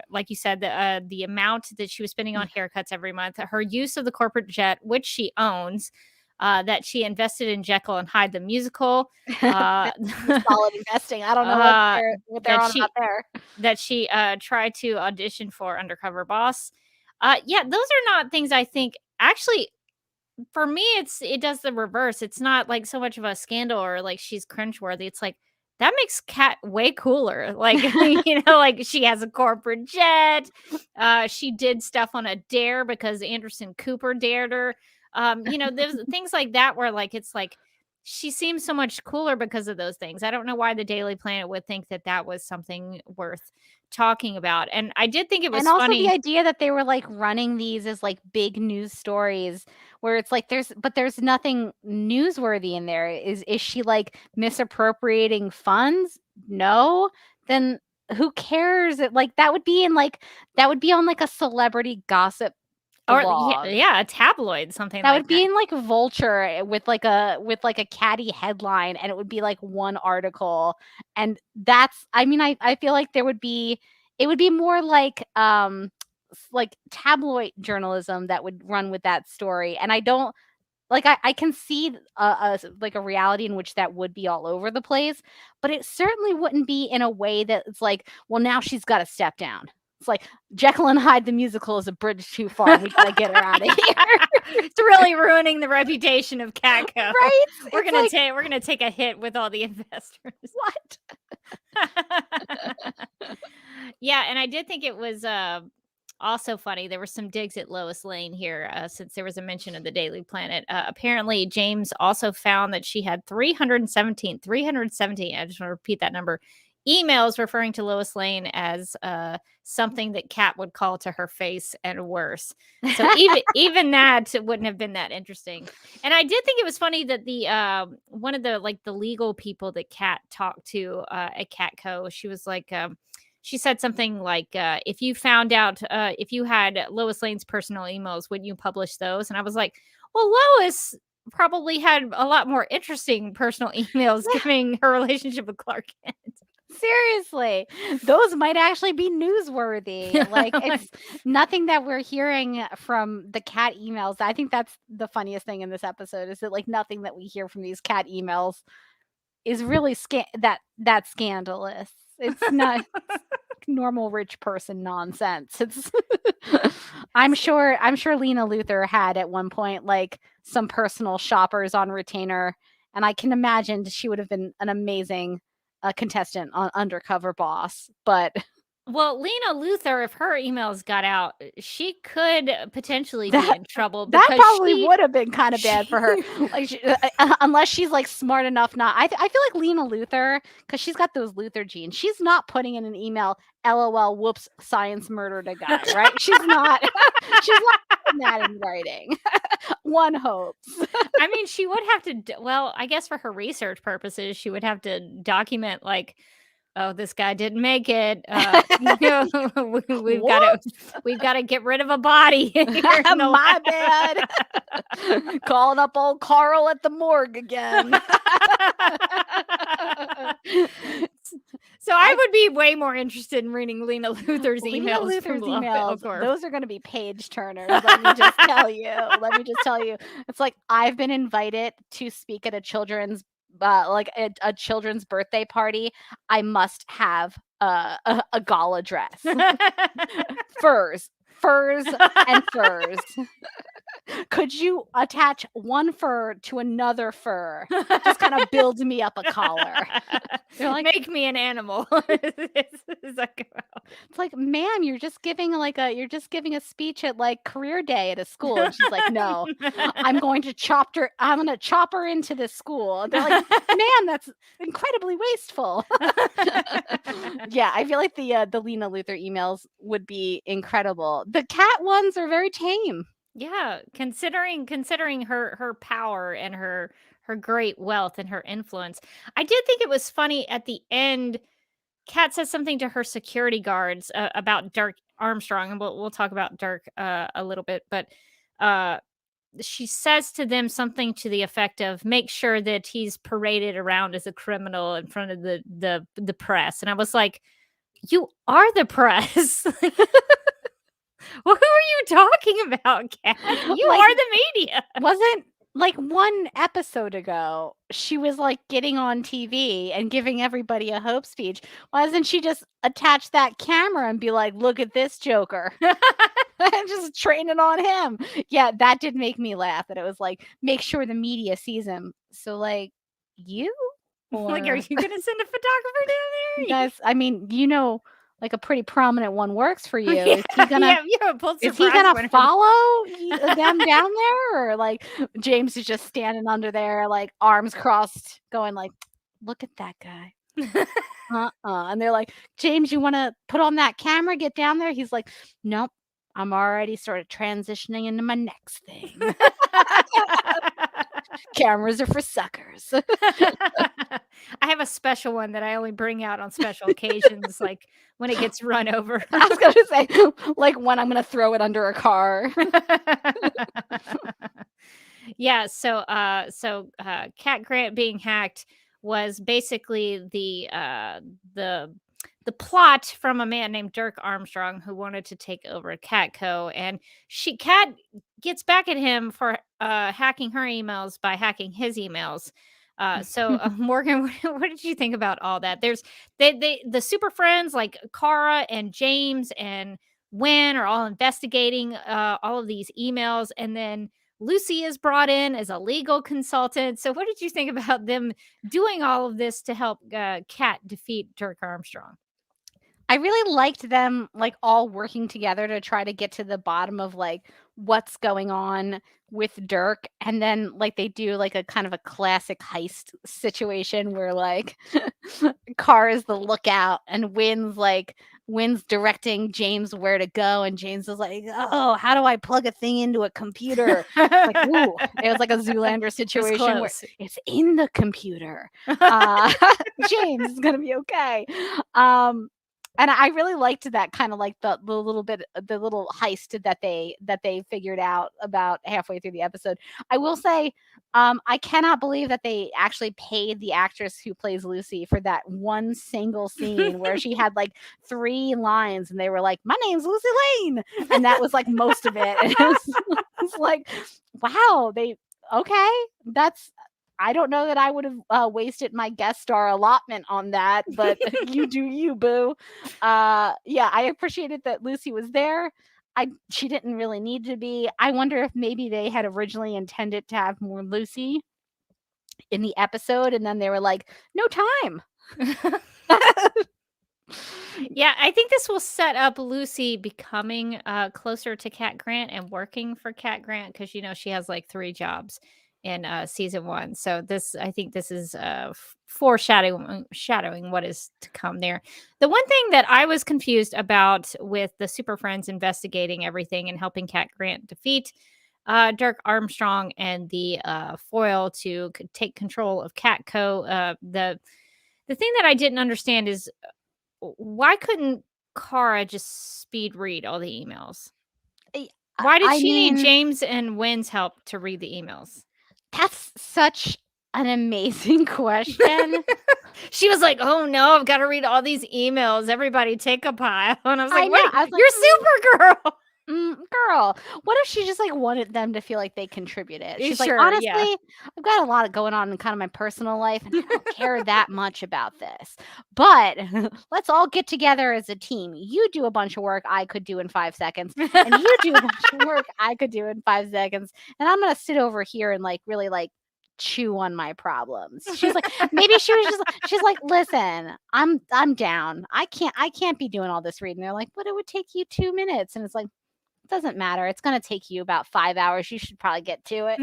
like you said, the amount that she was spending on haircuts every month, her use of the corporate jet, which she owns, that she invested in Jekyll and Hyde the musical, solid investing. I don't know what they're on about there. That she tried to audition for Undercover Boss. Yeah, those are not things I think actually. For me, it does the reverse. It's not like so much of a scandal or like she's cringeworthy. It's like that makes Kat way cooler. Like, you know, like she has a corporate jet. She did stuff on a dare because Anderson Cooper dared her. You know, there's things like that where like it's like she seems so much cooler because of those things. I don't know why the Daily Planet would think that was something worth talking about. And I did think it was funny. And funny. Also the idea that they were like running these as like big news stories where it's like there's nothing newsworthy in there. Is she like misappropriating funds? No. Then who cares? Like that would be on like a celebrity gossip blog. Or yeah, a tabloid, something that like would be in like Vulture with like a catty headline, and it would be like one article. And that's, I mean, I feel like it would be more like tabloid journalism that would run with that story. And I don't like, I can see like a reality in which that would be all over the place, but it certainly wouldn't be in a way that it's like, well, now she's got to step down. It's like Jekyll and Hyde the musical is a bridge too far. We gotta get her out of here. It's really ruining the reputation of Catco. Right? We're It's gonna like, take we're gonna take a hit with all the investors. what? Yeah, and I did think it was also funny. There were some digs at Lois Lane here, since there was a mention of the Daily Planet. Apparently, James also found that she had 317. I just want to repeat that number. Emails referring to Lois Lane as something that Kat would call to her face and worse. So even that wouldn't have been that interesting. And I did think it was funny that the one of the the legal people that Kat talked to at Catco, she was like, she said something like, if you found out if you had Lois Lane's personal emails, wouldn't you publish those? And I was like, well, Lois probably had a lot more interesting personal emails given her relationship with Clark Kent. Seriously, those might actually be newsworthy. Like, it's nothing that we're hearing from the Cat emails. I think that's the funniest thing in this episode, is that nothing that we hear from these Cat emails is really that scandalous. It's not normal rich person nonsense. It's I'm sure Lena Luthor had at one point some personal shoppers on retainer, and I can imagine she would have been an amazing contestant on Undercover Boss. But well, Lena Luthor, if her emails got out, she could potentially be in trouble. That probably would have been kind of bad for her, unless she's smart enough not. I feel like Lena Luthor, because she's got those Luthor genes, she's not putting in an email, LOL, whoops, science murdered a guy, right? She's not. She's not putting that in writing. One hopes. I mean, she would have to. Well, I guess for her research purposes, she would have to document oh, this guy didn't make it. We've got to get rid of a body. My bad. Calling up old Carl at the morgue again. So I would be way more interested in reading Lena Luthor's emails. Those are going to be page turners. Let me just tell you. It's like, I've been invited to speak at a children's a children's birthday party. I must have a gala dress. furs and furs. Could you attach one fur to another fur? Just kind of build me up a collar. They're like, make me an animal. It's like, ma'am, you're just giving a speech at career day at a school. And she's like, no, I'm going to chop her into this school. And they're like, ma'am, that's incredibly wasteful. Yeah, I feel like the Lena Luthor emails would be incredible. The Cat ones are very tame. Yeah, considering her power and her great wealth and her influence. I did think it was funny at the end. Kat says something to her security guards about Dirk Armstrong, and we'll talk about Dirk a little bit, but she says to them something to the effect of, make sure that he's paraded around as a criminal in front of the press. And I was like, you are the press. Well, who are you talking about, Kat? You are the media. Wasn't one episode ago, she was getting on TV and giving everybody a hope speech. Why doesn't she just attach that camera and be like, look at this Joker? And just train it on him. Yeah, that did make me laugh. That it was make sure the media sees him. So you? Or... are you going to send a photographer down there? Guys, I mean, a pretty prominent one works for you. Is he gonna follow them down there, or James is just standing under there, arms crossed, going look at that guy. And they're like, James, you want to put on that camera, get down there? He's like, nope, I'm already sort of transitioning into my next thing. Cameras are for suckers. I have a special one that I only bring out on special occasions, when it gets run over. I was going to say, when I'm going to throw it under a car. Yeah, so Cat Grant being hacked was basically the plot from a man named Dirk Armstrong who wanted to take over Catco, and Cat gets back at him for hacking her emails by hacking his emails. Morgan, what did you think about all that? There's the super friends like Kara and James and Wynn are all investigating all of these emails, and then Lucy is brought in as a legal consultant. So, what did you think about them doing all of this to help Kat defeat Dirk Armstrong? I really liked them like all working together to try to get to the bottom of like what's going on with Dirk. And then like they do like a kind of a classic heist situation where like Carr is the lookout and Wynn's directing James where to go, and James is like, oh, how do I plug a thing into a computer? Like, ooh, it was like a Zoolander situation where it's in the computer. James is gonna be okay. And I really liked that kind of like the little heist that they figured out about halfway through the episode. I will say, I cannot believe that they actually paid the actress who plays Lucy for that one single scene where she had like 3 lines, and they were like, "My name's Lucy Lane," and that was like most of it. And it's like, wow, that's. I don't know that I would have wasted my guest star allotment on that, but you do you, boo. Yeah, I appreciated that Lucy was there. She didn't really need to be. I wonder if maybe they had originally intended to have more Lucy in the episode, and then they were like, no time. Yeah, I think this will set up Lucy becoming closer to Cat Grant and working for Cat Grant, because she has like 3 jobs in season 1. So I think this is foreshadowing what is to come there. The one thing that I was confused about with the Super Friends investigating everything and helping Cat Grant defeat Dirk Armstrong and the foil to take control of Catco, the thing that I didn't understand is, why couldn't Kara just speed read all the emails? Why did she need James and Wynn's help to read the emails? That's such an amazing question. She was like, "Oh no, I've got to read all these emails. Everybody take a pile." And I was like, "Wait, you're Supergirl." Girl, what if she just like wanted them to feel like they contributed? She's Sure, like, honestly, yeah. I've got a lot going on in kind of my personal life, and I don't care that much about this. But let's all get together as a team. You do a bunch of work I could do in 5 seconds, and you do a bunch of work I could do in 5 seconds, and I'm gonna sit over here and like really like chew on my problems. She's like, maybe she's like, listen, I'm down. I can't be doing all this reading. They're like, but it would take you 2 minutes, and it's like, doesn't matter. It's going to take you about 5 hours. You should probably get to it.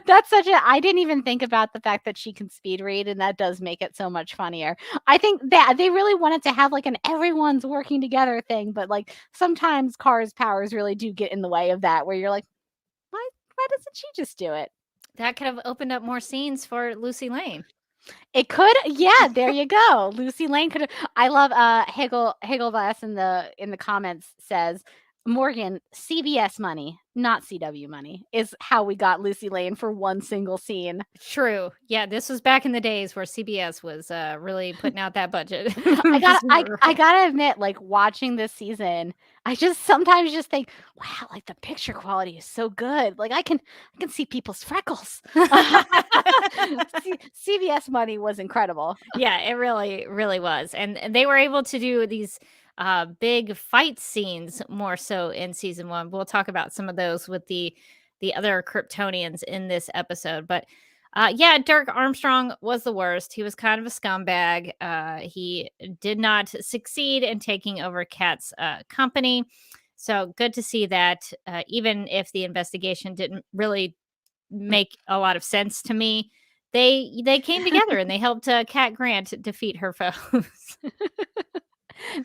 That's I didn't even think about the fact that she can speed read, and that does make it so much funnier. I think that they really wanted to have like an everyone's working together thing, but like sometimes Kara's powers really do get in the way of that, where you're like, why doesn't she just do it? That could have opened up more scenes for Lucy Lane. It could, yeah. There you go. Lucy Lane could have. I love Hagelvass in the comments says, Morgan, CBS money, not CW money, is how we got Lucy Lane for one single scene. True. Yeah, this was back in the days where CBS was really putting out that budget. I gotta admit, like watching this season, I just sometimes just think, wow, like the picture quality is so good. Like I can see people's freckles. CBS money was incredible. Yeah, it really, really was. And they were able to do these big fight scenes more so in season 1. We'll talk about some of those with the other Kryptonians in this episode. But yeah, Dirk Armstrong was the worst. He was kind of a scumbag. He did not succeed in taking over Kat's company. So good to see that, even if the investigation didn't really make a lot of sense to me, they came together and they helped Cat Grant defeat her foes.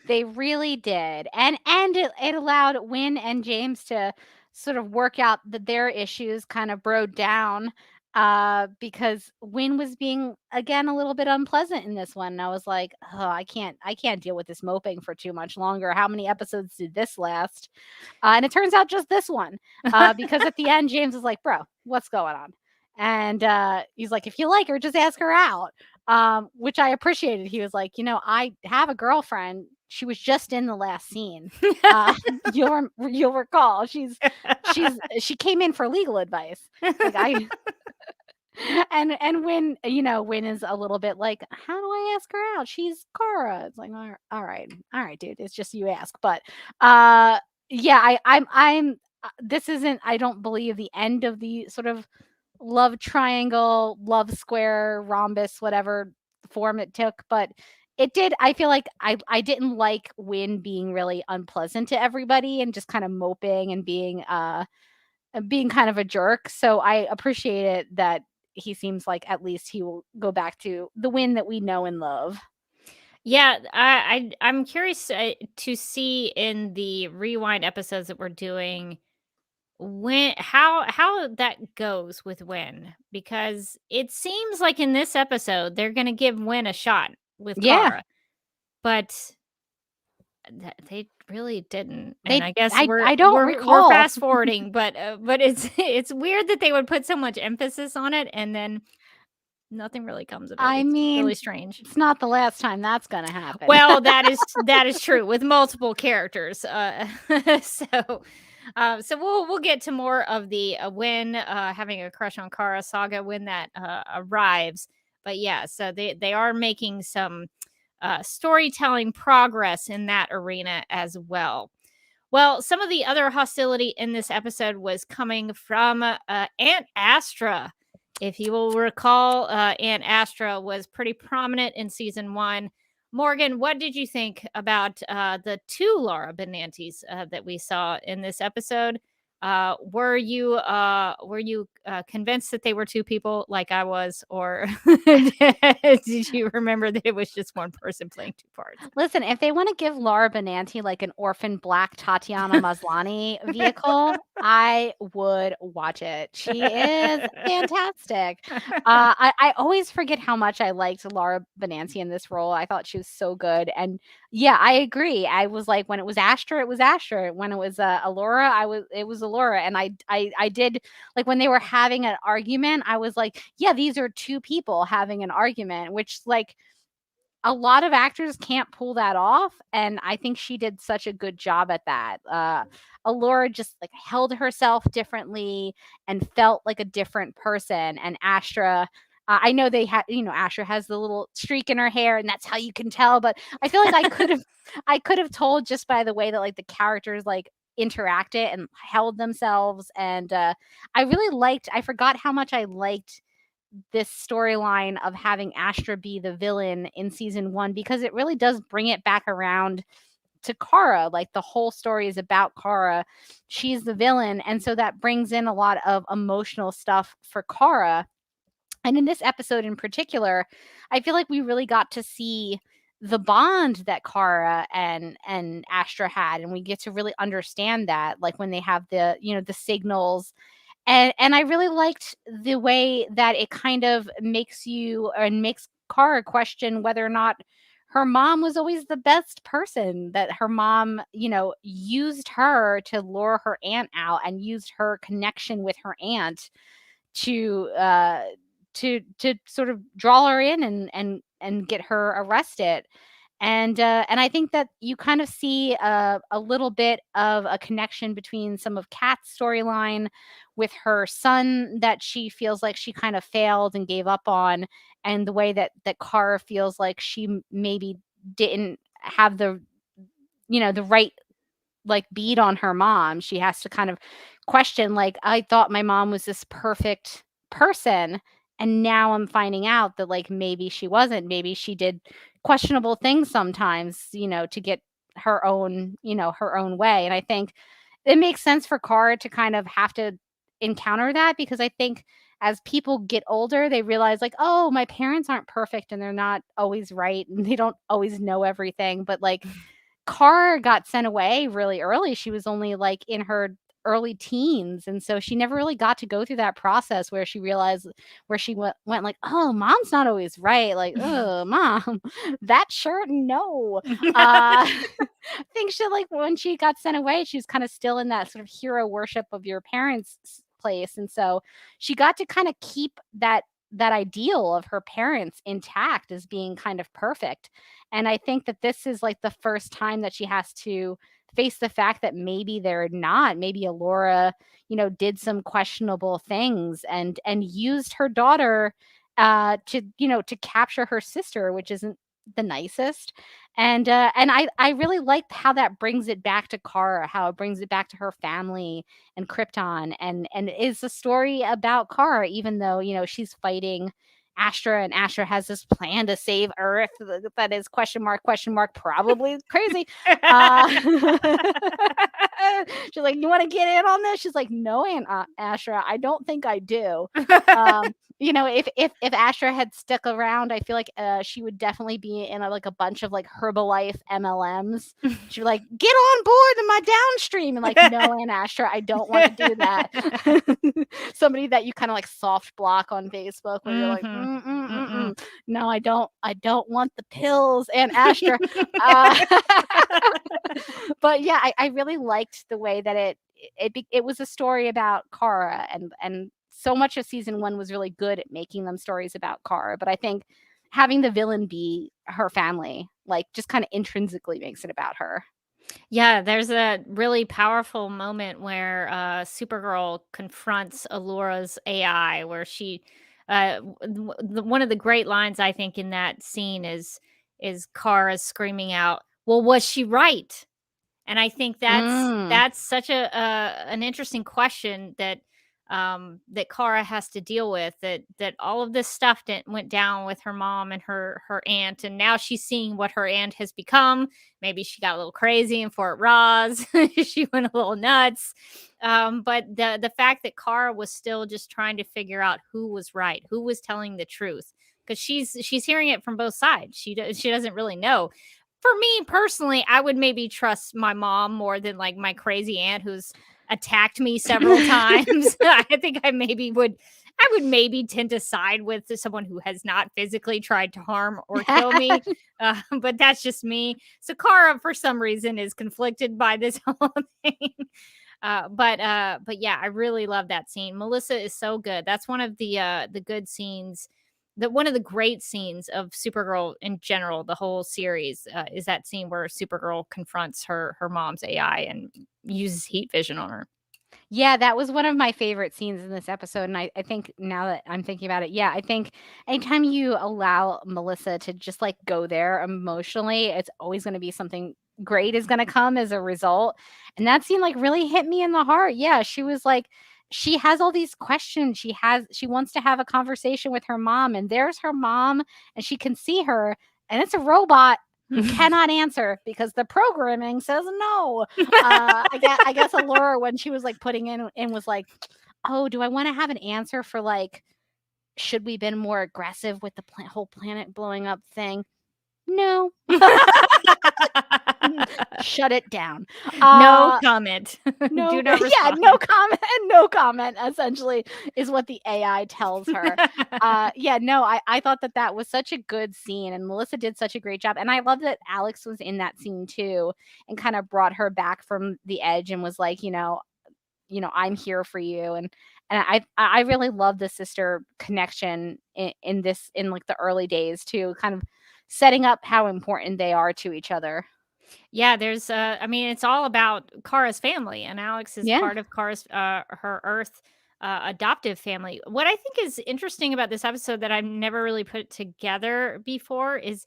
They really did. And it allowed Wynn and James to sort of work out their issues kind of broke down, because Wynn was being again a little bit unpleasant in this one. And I was like, oh, I can't deal with this moping for too much longer. How many episodes did this last? And it turns out just this one, because at the end James is like, bro, what's going on? And he's like, if you like her, just ask her out. Which I appreciated. He was like, I have a girlfriend. She was just in the last scene. You'll recall she came in for legal advice. Like And Win is a little bit like, how do I ask her out? She's Kara. It's like, all right, dude. It's just you ask. But yeah, I'm. This isn't. I don't believe the end of the sort of love triangle, love square, rhombus, whatever form it took, but it did. I feel like I didn't like Win being really unpleasant to everybody and just kind of moping and being kind of a jerk. So I appreciate it that he seems like at least he will go back to the Win that we know and love. Yeah, I'm curious to see in the rewind episodes that we're doing when how that goes with Win, because it seems like in this episode they're going to give Win a shot with Yeah. Kara, but they really didn't. And They I guess I don't we're recall. fast forwarding, but it's weird that they would put so much emphasis on it and then nothing really comes of it. I It's mean, really strange. it's not the last time that's going to happen. Well, that is true with multiple characters. So we'll get to more of the Win having a crush on Kara saga when that arrives. But yeah, so they are making some storytelling progress in that arena as well. Well, some of the other hostility in this episode was coming from Aunt Astra. If you will recall, Aunt Astra was pretty prominent in season 1. Morgan, what did you think about the 2 Laura Benantes that we saw in this episode? Were you convinced that they were 2 people like I was, or did you remember that it was just one person playing 2 parts? Listen, if they want to give Laura Benanti like an orphan black Tatiana Maslany vehicle, I would watch it. She is fantastic. I always forget how much I liked Laura Benanti in this role. I thought she was so good. And yeah, I agree. I was like, when it was Astra, it was Astra. When it was Allura, it was Allura. And I did, like, when they were having an argument, I was like, yeah, these are 2 people having an argument, which, like, a lot of actors can't pull that off, and I think she did such a good job at that. Allura just, like, held herself differently and felt like a different person, and Astra, I know they had, Astra has the little streak in her hair, and that's how you can tell, but I feel like I could have told just by the way that, like, the characters, like, interacted and held themselves, and I forgot how much I liked this storyline of having Astra be the villain in season 1, because it really does bring it back around to Kara. Like, the whole story is about Kara. She's the villain. And so that brings in a lot of emotional stuff for Kara. And in this episode in particular, I feel like we really got to see the bond that Kara and Astra had, and we get to really understand that, like, when they have the signals. And I really liked the way that it kind of makes Kara question whether or not her mom was always the best person, that her mom, used her to lure her aunt out and used her connection with her aunt to sort of draw her in and get her arrested. And I think that you kind of see a little bit of a connection between some of Kat's storyline with her son, that she feels like she kind of failed and gave up on, and the way that Kara feels like she maybe didn't have the right, like, beat on her mom. She has to kind of question, like, I thought my mom was this perfect person, and now I'm finding out that, like, maybe she wasn't. Maybe she did questionable things sometimes, to get her own way. And I think it makes sense for Kara to kind of have to encounter that, because I think as people get older, they realize, like, oh, my parents aren't perfect and they're not always right and they don't always know everything. But, like, Kara got sent away really early. She was only, like, in her early teens, and so she never really got to go through that process where she realized, where she went like, oh, mom's not always right, like, oh, mom, that shirt, no. I think she, like, when she got sent away, she was kind of still in that sort of hero worship of your parents place, and so she got to kind of keep that ideal of her parents intact as being kind of perfect. And I think that this is, like, the first time that she has to face the fact that maybe they're not. Maybe Alora, did some questionable things and used her daughter to capture her sister, which isn't the nicest. And I really liked how that brings it back to Kara, how it brings it back to her family and Krypton, and is a story about Kara, even though she's fighting Astra, and Astra has this plan to save Earth that is question mark probably crazy. She's like, you want to get in on this? She's like, no, Astra, I don't think I do. If Astra had stuck around, I feel like she would definitely be in a bunch of Herbalife MLMs. She'd be like, get on board in my downstream, and no, Aunt Astra, I don't want to do that. Somebody that you kind of soft block on Facebook, where you're like, no, I don't want the pills, Aunt Astra. But yeah, I really liked the way that it was a story about Kara, and so much of season 1 was really good at making them stories about Kara. But I think having the villain be her family, just kind of intrinsically makes it about her. Yeah, there's a really powerful moment where Supergirl confronts Alora's AI, where she one of the great lines I think in that scene is Kara screaming out, "Well, was she right?" And I think that's such an interesting question that Kara has to deal with, that all of this stuff went down with her mom and her aunt, and now she's seeing what her aunt has become. Maybe she got a little crazy in Fort Ross. She went a little nuts. But the fact that Kara was still just trying to figure out who was right, who was telling the truth, because she's hearing it from both sides. She doesn't really know. For me personally, I would maybe trust my mom more than my crazy aunt who's attacked me several times. I think I would maybe tend to side with someone who has not physically tried to harm or kill me. But that's just me. So Kara, for some reason, is conflicted by this whole thing. But yeah, I really love that scene. Melissa is so good. That's one of the good scenes. One of the great scenes of Supergirl in general, the whole series, is that scene where Supergirl confronts her mom's AI and uses heat vision on her. Yeah, that was one of my favorite scenes in this episode. And I think now that I'm thinking about it, I think anytime you allow Melissa to just go there emotionally, it's always going to be something great is going to come as a result. And that scene really hit me in the heart. Yeah, she was she has all these questions. She wants to have a conversation with her mom, and there's her mom, and she can see her, and it's a robot who cannot answer because the programming says no. I guess Alora, when she was putting in was oh, do I want to have an answer for should we been more aggressive with the whole planet blowing up thing? No. Shut it down. No comment. No, Do not respond. no comment. No comment, essentially, is what the AI tells her. I thought that was such a good scene, and Melissa did such a great job. And I love that Alex was in that scene too, and kind of brought her back from the edge and was I'm here for you. And I really love the sister connection in the early days too, kind of setting up how important they are to each other. Yeah, there's it's all about Kara's family, and Alex is part of Kara's her Earth adoptive family. What I think is interesting about this episode that I've never really put together before is,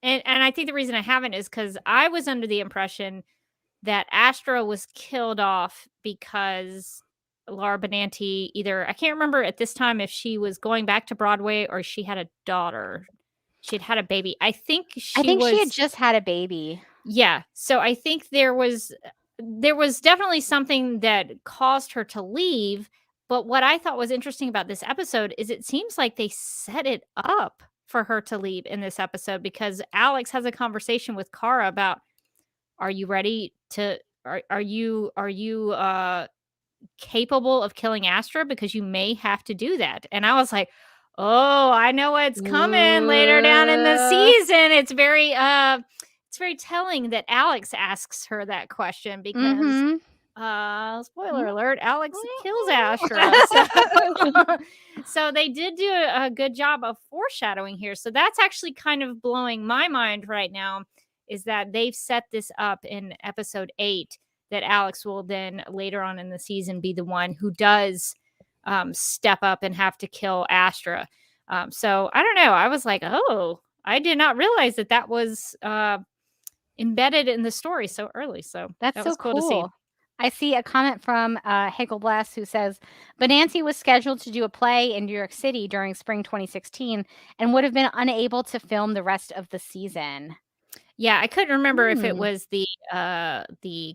and I think the reason I haven't is because I was under the impression that Astra was killed off because Laura Benanti I can't remember at this time if she was going back to Broadway or she had a daughter. She'd had a baby. I think she had just had a baby. Yeah. So I think there was definitely something that caused her to leave. But what I thought was interesting about this episode is it seems like they set it up for her to leave in this episode, because Alex has a conversation with Kara about, are you ready to, are you capable of killing Astra? Because you may have to do that. And I was like, oh, I know what's coming later down in the season. It's very telling that Alex asks her that question because, spoiler alert, Alex kills Astra. So they did do a good job of foreshadowing here. So that's actually kind of blowing my mind right now, is that they've set this up in episode 8 that Alex will then later on in the season be the one who does step up and have to kill Astra. So I don't know. I was like, oh, I did not realize that was embedded in the story so early. So That's that so was cool to see. I see a comment from Hegel-Bless who says, Benancy was scheduled to do a play in New York City during spring 2016 and would have been unable to film the rest of the season. Yeah, I couldn't remember if it was the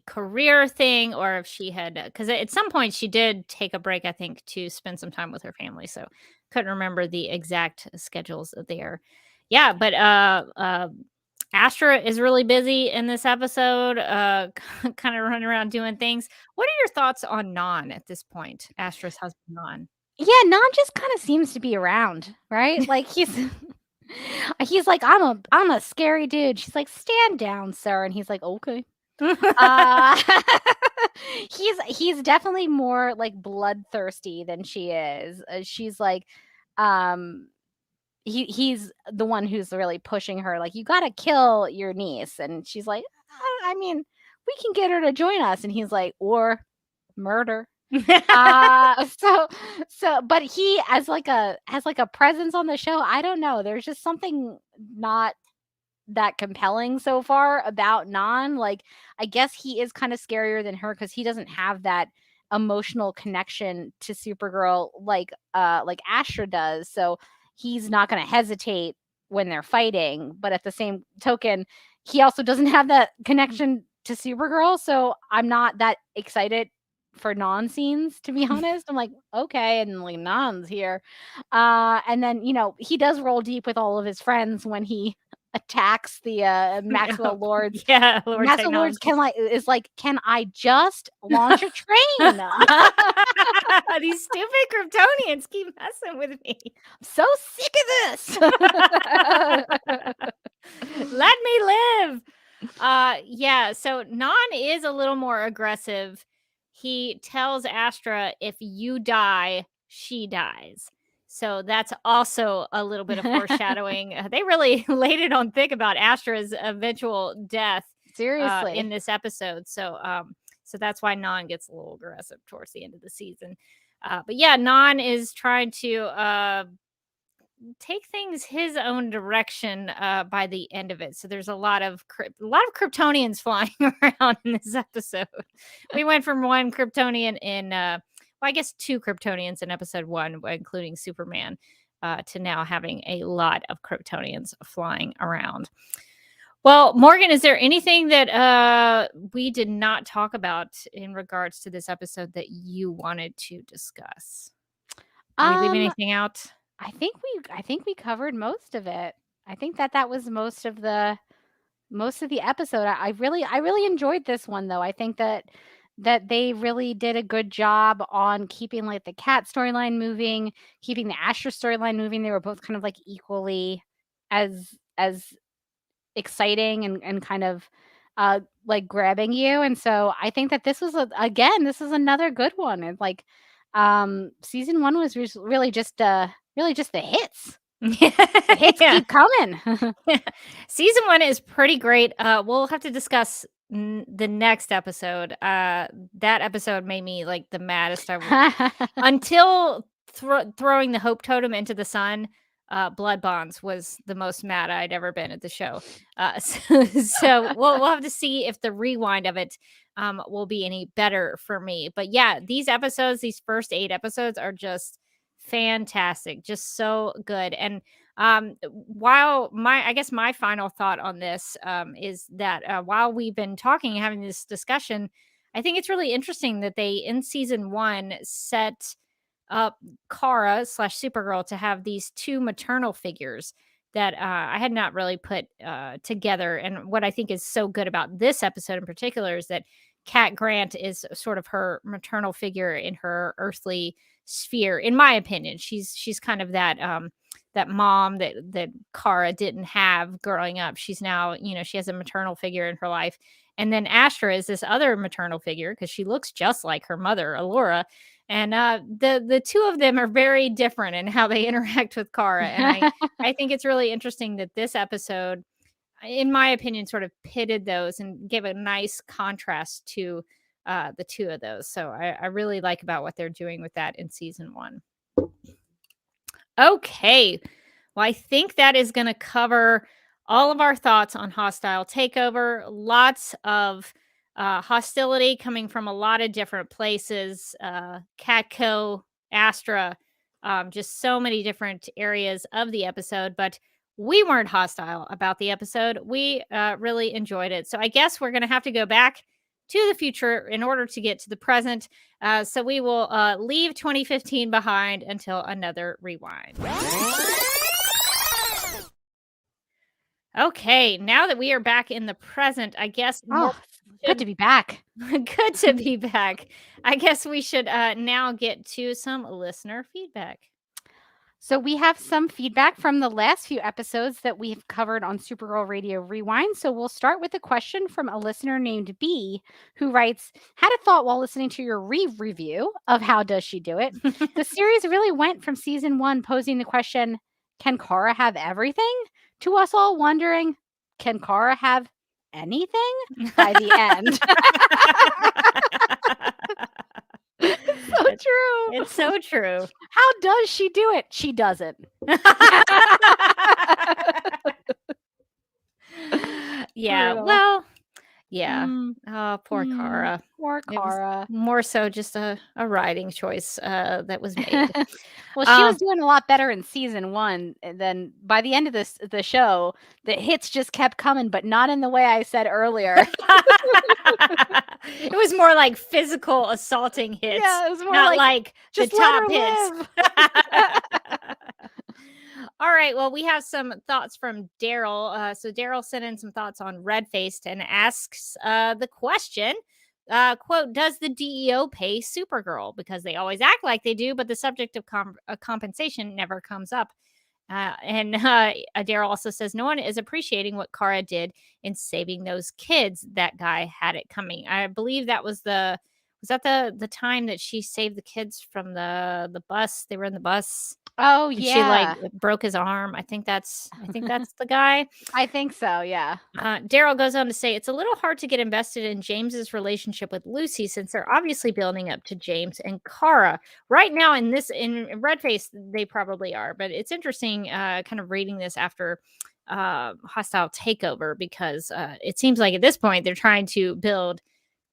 career thing or if she had, because at some point she did take a break, I think, to spend some time with her family. So couldn't remember the exact schedules there. Yeah, but Astra is really busy in this episode, kind of running around doing things. What are your thoughts on Non at this point? Astra's husband, Non. Yeah, Non just kind of seems to be around, right? Like he's like, I'm a scary dude. She's like, stand down, sir. And he's like, okay. He's definitely more like bloodthirsty than she is. She's like, he's the one who's really pushing her, like, you gotta kill your niece. And she's like, I mean, we can get her to join us. And he's like, or murder. But he has like a presence on the show. I don't know. There's just something not that compelling so far about Non. Like, I guess he is kind of scarier than her because he doesn't have that emotional connection to Supergirl like Astra does. So he's not going to hesitate when they're fighting. But at the same token, he also doesn't have that connection to Supergirl. So I'm not that excited for Non scenes, to be honest. I'm like, okay, and like Non's here. And then, he does roll deep with all of his friends when he attacks the Maxwell Lords. Yeah, Lord Maxwell Lords can I just launch a train? These stupid Kryptonians keep messing with me. I'm so sick of this. Let me live. Yeah, so Non is a little more aggressive. He tells Astra, if you die, she dies. So that's also a little bit of foreshadowing. They really laid it on thick about Astra's eventual death. Seriously. In this episode. So that's why Non gets a little aggressive towards the end of the season. But yeah, Non is trying to take things his own direction by the end of it. So there's a lot of Kryptonians flying around in this episode. We went from one Kryptonian in I guess 2 Kryptonians in episode 1, including Superman, to now having a lot of Kryptonians flying around. Well, Morgan, is there anything that we did not talk about in regards to this episode that you wanted to discuss? Did we leave anything out? I think we covered most of it. I think that was most of the episode. I really enjoyed this one, though. I think that they really did a good job on keeping like the Cat storyline moving, keeping the Astra storyline moving. They were both kind of like equally as exciting and kind of like grabbing you. And so I think that this was another good one. It's like season 1 was really just the hits. The hits keep coming. Season 1 is pretty great. We'll have to discuss the next episode. That episode made me like the maddest I was until throwing the Hope Totem into the sun. Blood Bonds was the most mad I'd ever been at the show. So we'll have to see if the rewind of it will be any better for me. But yeah, these first 8 episodes are just fantastic, just so good. And while my final thought on this is that while we've been talking, having this discussion, I think it's really interesting that they in season 1 set up Kara / Supergirl to have these 2 maternal figures that I had not really put together. And what I think is so good about this episode in particular is that Cat Grant is sort of her maternal figure in her earthly sphere. In my opinion, she's kind of that mom that Kara didn't have growing up. She's now, she has a maternal figure in her life. And then Astra is this other maternal figure because she looks just like her mother, Allura. And the 2 of them are very different in how they interact with Kara. And I think it's really interesting that this episode, in my opinion, sort of pitted those and gave a nice contrast to the two of those. So I really like about what they're doing with that in season 1. Okay. Well, I think that is going to cover all of our thoughts on Hostile Takeover. Lots of hostility coming from a lot of different places. Catco, Astra, just so many different areas of the episode. But we weren't hostile about the episode. We really enjoyed it. So I guess we're going to have to go back to the future in order to get to the present. So we will leave 2015 behind until another rewind. Okay, now that we are back in the present, I guess. Good to be back. Good to be back. I guess we should now get to some listener feedback. So we have some feedback from the last few episodes that we've covered on Supergirl Radio Rewind. So we'll start with a question from a listener named B, who writes, had a thought while listening to your review of How Does She Do It? The series really went from season 1 posing the question, can Kara have everything? To us all wondering, can Kara have anything? By the end. So true. It's so true. How does she do it? She doesn't. Yeah. Brutal. Well, yeah. Oh, poor Kara. Poor Kara. It was more so just a writing choice that was made. Well, she was doing a lot better in season 1. And then by the end of the show, the hits just kept coming, but not in the way I said earlier. It was more like physical assaulting hits. Yeah, it was more not like the just let top her hits. All right. Well, we have some thoughts from Daryl. So Daryl sent in some thoughts on Red Faced and asks the question, quote, does the DEO pay Supergirl? Because they always act like they do, but the subject of compensation never comes up. And Daryl also says no one is appreciating what Kara did in saving those kids. That guy had it coming. I believe that was the time that she saved the kids from the bus. They were in the bus. Oh, And yeah. she like broke his arm. I think that's the guy. I think so, yeah. Daryl goes on to say it's a little hard to get invested in James's relationship with Lucy since they're obviously building up to James and Kara. Right now in Red Face, they probably are, but it's interesting kind of reading this after Hostile Takeover because it seems like at this point they're trying to build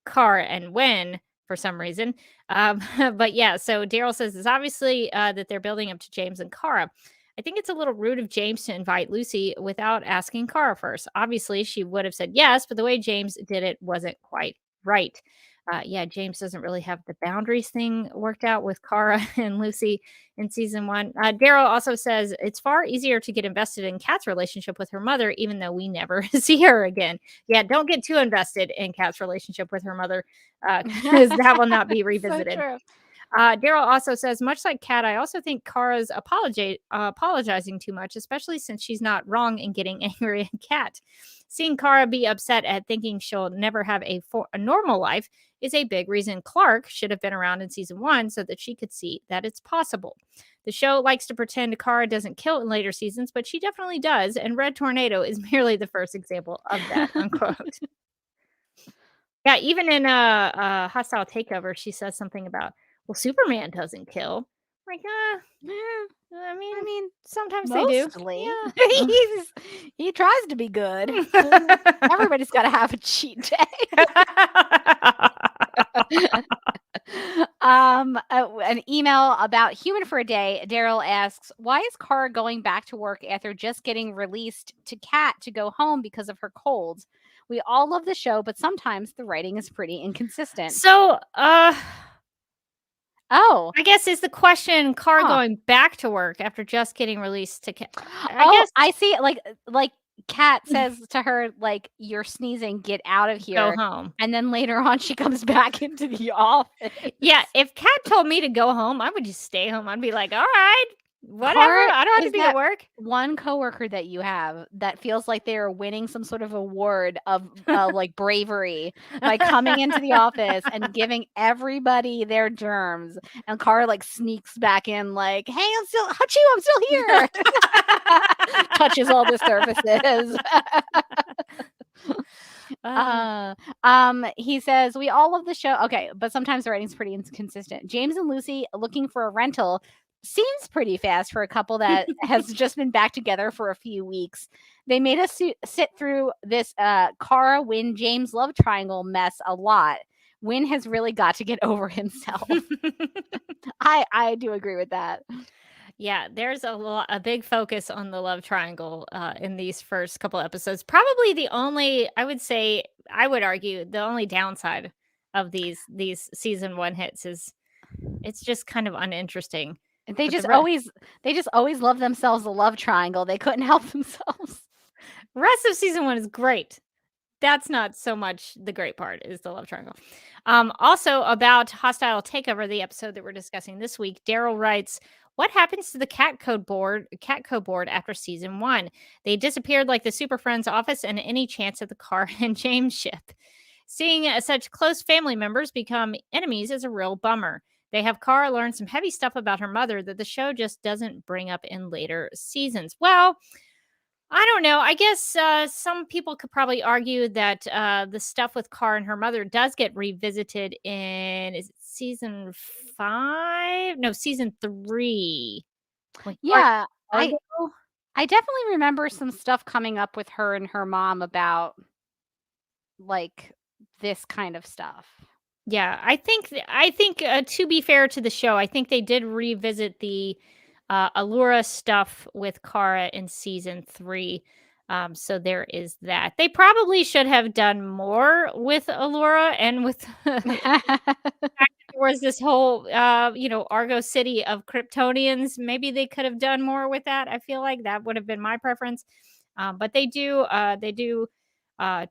Kara and Wen for some reason. But yeah, so Daryl says it's obviously that they're building up to James and Kara. I think it's a little rude of James to invite Lucy without asking Kara first. Obviously, she would have said yes, but the way James did it wasn't quite right. Yeah, James doesn't really have the boundaries thing worked out with Kara and Lucy in season 1. Daryl also says it's far easier to get invested in Kat's relationship with her mother, even though we never see her again. Yeah, don't get too invested in Kat's relationship with her mother because that will not be revisited. So true. Daryl also says, much like Kat, I also think Kara's apologizing too much, especially since she's not wrong in getting angry at Kat. Seeing Kara be upset at thinking she'll never have a normal life is a big reason Clark should have been around in season 1 so that she could see that it's possible. The show likes to pretend Kara doesn't kill in later seasons, but she definitely does, and Red Tornado is merely the first example of that, unquote. Yeah, even in Hostile Takeover, she says something about, well, Superman doesn't kill. Like, I mean, sometimes Mostly. they do. Yeah. He tries to be good. Everybody's got to have a cheat day. An email about Human for a Day. Daryl asks, why is Kara going back to work after just getting released to Kat to go home because of her cold? We all love the show, but sometimes the writing is pretty inconsistent. So, Oh, I guess is the question Kara going back to work after just getting released to Kat? I see. Like Kat says to her, like, you're sneezing, get out of here. Go home. And then later on, she comes back into the office. Yeah, if Kat told me to go home, I would just stay home. I'd be like, all right, Whatever. Car I don't have to is be that at work. one coworker that you have that feels like they are winning some sort of award of like bravery by coming into the office and giving everybody their germs, and Car like sneaks back in like, "Hey, I'm still here." Touches all the surfaces. He says, "We all love the show." Okay, but sometimes the writing's pretty inconsistent. James and Lucy looking for a rental seems pretty fast for a couple that has just been back together for a few weeks. They made us sit through this Cara, Wynn, James love triangle mess a lot. Wynn has really got to get over himself. I do agree with that. Yeah, there's a big focus on the love triangle in these first couple episodes. Probably the only, I would argue, the only downside of these season 1 hits is it's just kind of uninteresting. They But just the always love themselves a love triangle. They couldn't help themselves. rest of season 1 is great. That's not so much the great part, is the love triangle. Also about Hostile Takeover, the episode that we're discussing this week, Daryl writes, "What happens to the Catco board after season 1? They disappeared like the Super Friends office and any chance at the Car and James ship. Seeing such close family members become enemies is a real bummer. They have Cara learn some heavy stuff about her mother that the show just doesn't bring up in later seasons." Well, I don't know. I guess some people could probably argue that the stuff with Cara and her mother does get revisited in, is it season 5? No, season 3. When Yeah, Argo? I definitely remember some stuff coming up with her and her mom about like this kind of stuff. Yeah, I think to be fair to the show, I think they did revisit the Allura stuff with Cara in season 3. So there is that. They probably should have done more with Allura and with there was this whole Argo City of Kryptonians. Maybe they could have done more with that. I feel like that would have been my preference. But they do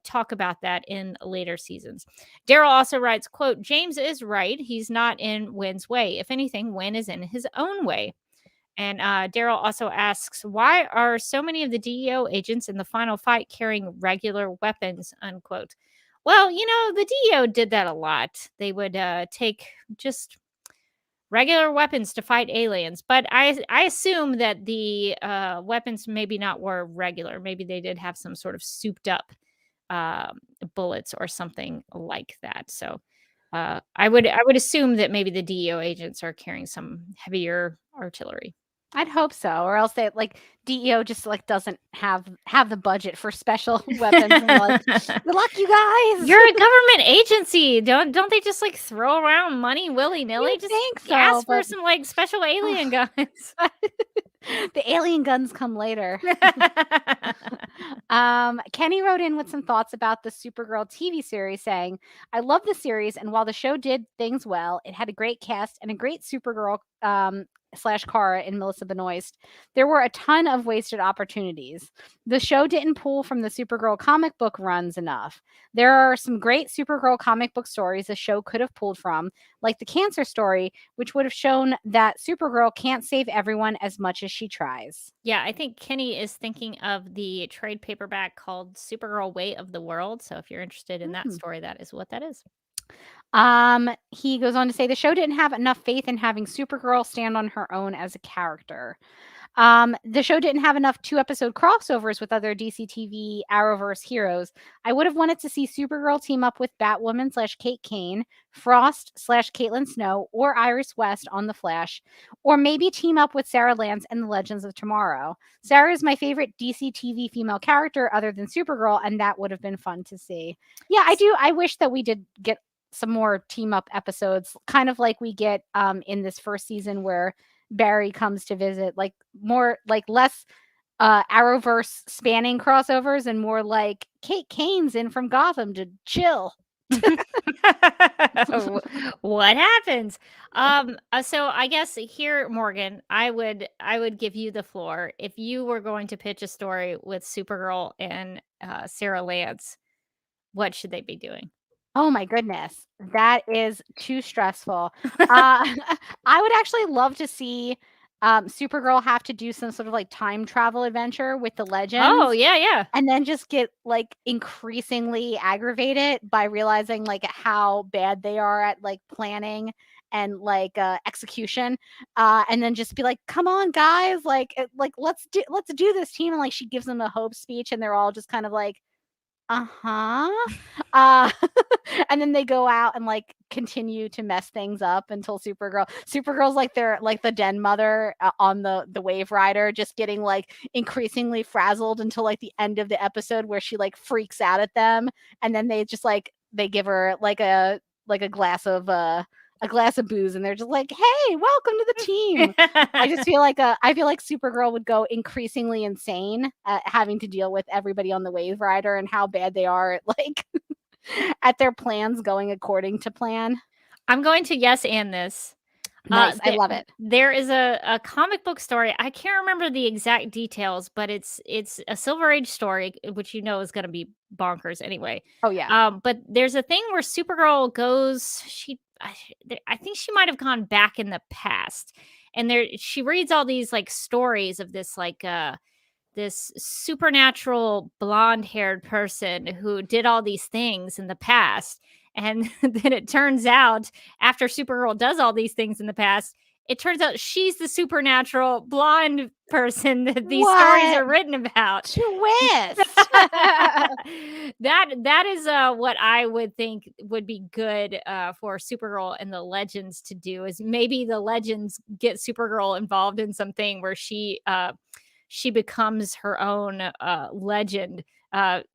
talk about that in later seasons. Daryl also writes, quote, "James is right. He's not in Wynn's way. If anything, Wynn is in his own way." And Daryl also asks, "Why are so many of the DEO agents in the final fight carrying regular weapons?" Unquote. Well, the DEO did that a lot. They would take just regular weapons to fight aliens. But I assume that the weapons maybe not were regular. Maybe they did have some sort of souped up bullets or something like that. So I would assume that maybe the DEO agents are carrying some heavier artillery. I'd hope so, or else they like DEO just like doesn't have the budget for special weapons. And like, good luck, you guys. You're a government agency. Don't they just like throw around money willy-nilly? You'd Just think so, ask for but- some like special alien guns. The alien guns come later. Kenny wrote in with some thoughts about the Supergirl TV series, saying, "I love the series, and while the show did things well, it had a great cast and a great Supergirl / Kara and Melissa Benoist. There were a ton of wasted opportunities. The show didn't pull from the Supergirl comic book runs enough. There are some great Supergirl comic book stories the show could have pulled from, like the cancer story, which would have shown that Supergirl can't save everyone as much as she tries." Yeah, I think Kenny is thinking of the trade paperback called Supergirl Way of the World. So if you're interested in that story, that is what that is. He goes on to say the show didn't have enough faith in having Supergirl stand on her own as a character. The show didn't have enough 2-episode crossovers with other DC TV Arrowverse heroes. I would have wanted to see Supergirl team up with Batwoman / Kate Kane, Frost / Caitlin Snow, or Iris West on The Flash, or maybe team up with Sarah Lance and the Legends of Tomorrow. Sarah is my favorite DC TV female character other than Supergirl, and that would have been fun to see. Yeah, I do. I wish that we did get some more team up episodes, kind of like we get in this first season where Barry comes to visit, like more like less Arrowverse spanning crossovers and more like Kate Kane's in from Gotham to chill. What happens? So I guess here, Morgan, I would give you the floor. If you were going to pitch a story with Supergirl and Sarah Lance, what should they be doing? Oh my goodness, that is too stressful. I would actually love to see Supergirl have to do some sort of like time travel adventure with the Legends. Oh, yeah. And then just get like increasingly aggravated by realizing like how bad they are at like planning and like execution, and then just be like, come on guys, like let's do this team. And like she gives them a hope speech and they're all just kind of like, uh-huh. And then they go out and like continue to mess things up until Supergirl's like they're like the den mother on the Wave Rider, just getting like increasingly frazzled until like the end of the episode where she like freaks out at them, and then they just like they give her like a glass of booze and they're just like, hey, welcome to the team. I just feel like Supergirl would go increasingly insane having to deal with everybody on the Wave Rider and how bad they are at like at their plans going according to plan. I'm going to yes and this. Nice. I love it. There is a comic book story. I can't remember the exact details, but it's a Silver Age story, which you know is going to be bonkers anyway. Oh yeah. But there's a thing where Supergirl goes. I think she might have gone back in the past, and she reads all these like stories of this like this supernatural blonde-haired person who did all these things in the past. And then it turns out after Supergirl does all these things in the past, it turns out she's the supernatural blonde person that these stories are written about. Twist. That is what I would think would be good for Supergirl and the Legends to do, is maybe the Legends get Supergirl involved in something where she becomes her own legend.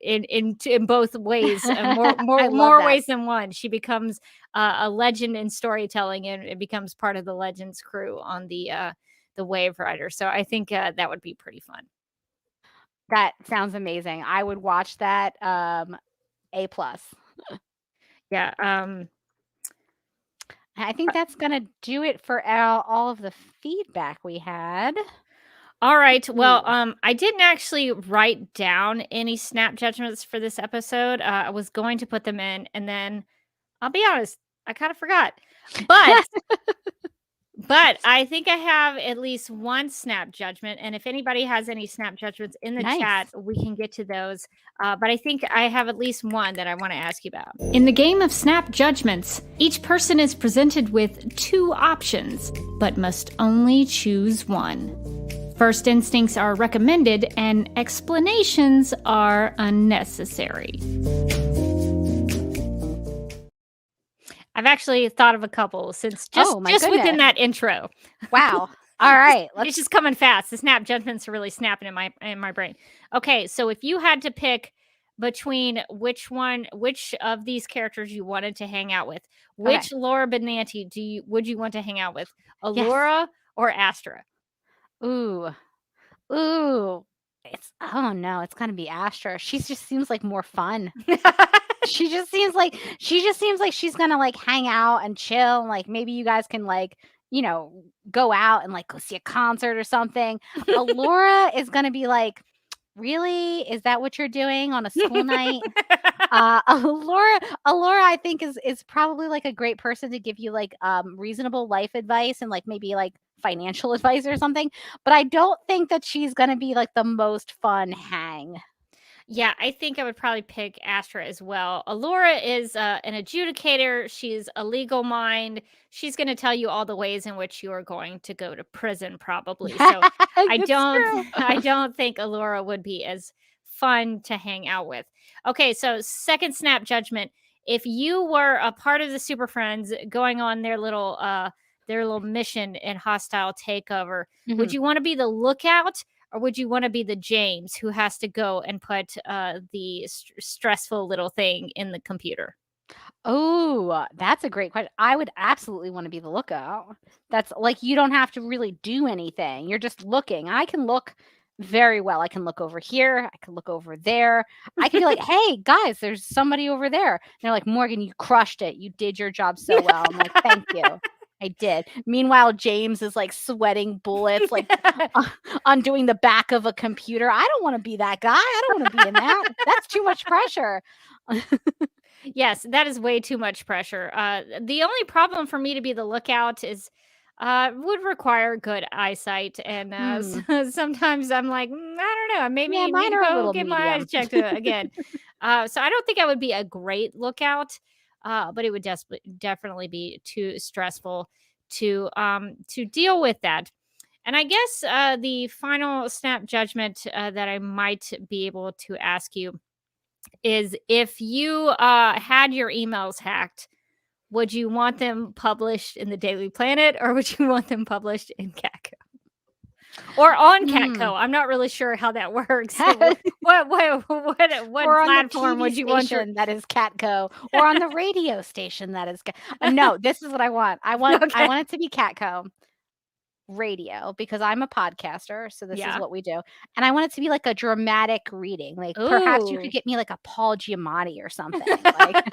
In both ways, more ways than one. She becomes a legend in storytelling, and it becomes part of the Legends crew on the Wave Rider. So I think that would be pretty fun. That sounds amazing. I would watch that. A+. Yeah. I think that's gonna do it for all of the feedback we had. All right. Well, I didn't actually write down any snap judgments for this episode. I was going to put them in, and then I'll be honest, I kind of forgot. But but I think I have at least one snap judgment, and if anybody has any snap judgments in the chat, we can get to those. But I think I have at least one that I want to ask you about. In the game of snap judgments, each person is presented with two options, but must only choose one. First instincts are recommended and explanations are unnecessary. I've actually thought of a couple since just within that intro. Wow. All right. It's just coming fast. The snap judgments are really snapping in my brain. Okay, so if you had to pick between which of these characters you wanted to hang out with, which Laura Benanti would you want to hang out with? Allura or Astra? Ooh. It's gonna be Astra. She just seems like more fun. She just seems like she's gonna like hang out and chill, and like maybe you guys can like, you know, go out and like go see a concert or something. Allura is gonna be like, really? Is that what you're doing on a school night? Allura, I think is probably like a great person to give you like reasonable life advice and like maybe like financial advice or something. But I don't think that she's gonna be like the most fun hang. Yeah, I think I would probably pick Astra as well. Allura is an adjudicator. She's a legal mind. She's going to tell you all the ways in which you are going to go to prison, probably. So I don't think Allura would be as fun to hang out with. Okay, so second snap judgment. If you were a part of the Super Friends going on their little mission in Hostile Takeover, would you want to be the lookout? Or would you want to be the James who has to go and put the stressful little thing in the computer? Oh, that's a great question. I would absolutely want to be the lookout. That's like, you don't have to really do anything. You're just looking. I can look very well. I can look over here. I can look over there. I can be like, hey, guys, there's somebody over there. And they're like, Morgan, you crushed it. You did your job so well. I'm like, thank you. I did. Meanwhile, James is like sweating bullets, like undoing the back of a computer. I don't want to be that guy. I don't want to be in that. That's too much pressure. Yes, that is way too much pressure. The only problem for me to be the lookout is would require good eyesight, and sometimes I'm like, I don't know, maybe need mine to are a go little get my eyes checked again. So I don't think I would be a great lookout, but it would definitely be too stressful to deal with that. And I guess the final snap judgment that I might be able to ask you is, if you had your emails hacked, would you want them published in the Daily Planet, or would you want them published in Catco? Or on Catco? I'm not really sure how that works. So what Or on the platform TV would you want your station that is Catco, or on the radio station that is no, this is what I want. I want it to be Catco Radio, because I'm a podcaster, so this is what we do. And I want it to be like a dramatic reading. Like perhaps you Ooh. could get me like a Paul Giamatti or something. Like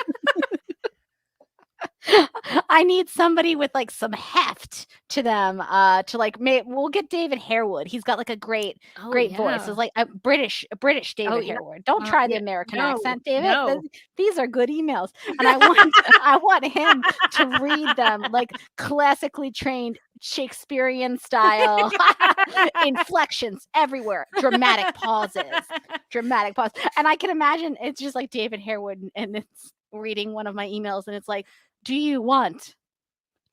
I need somebody with like some heft to them. To like we'll get David Harewood. He's got like a great voice. It's like a British David Harewood. Don't try the American accent, David. No. These are good emails, and I want him to read them like classically trained Shakespearean style, inflections everywhere, dramatic pauses, and I can imagine it's just like David Harewood, and it's reading one of my emails, and it's like, do you want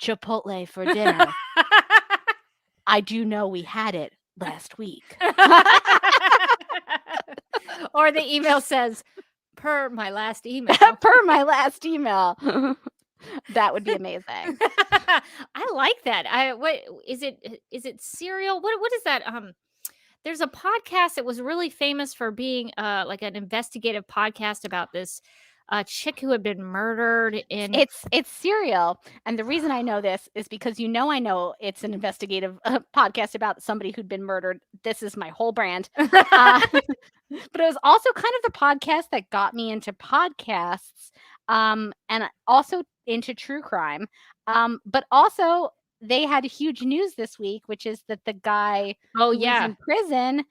Chipotle for dinner? I do know we had it last week. Or the email says, per my last email. Per my last email. That would be amazing. I like that. What is it? Is it Serial? What is that? There's a podcast that was really famous for being like an investigative podcast about this chick who had been murdered in. It's Serial, and the reason I know this is because I know it's an investigative podcast about somebody who'd been murdered. This is my whole brand. But it was also kind of the podcast that got me into podcasts, and also into true crime. But also they had huge news this week, which is that the guy who was in prison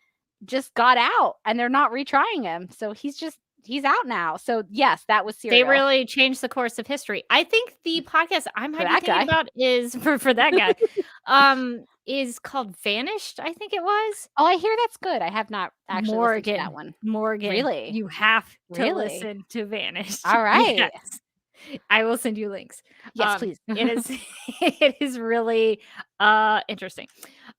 just got out, and they're not retrying him. So he's out now. So yes, that was Serial. They really changed the course of history. I think the podcast I might be thinking about is for that guy. Is called Vanished, I think it was. Oh, I hear that's good. I have not actually listened to that one. Morgan, really? You have to listen to Vanished. All right. Yes. I will send you links. Yes, please. It is really interesting.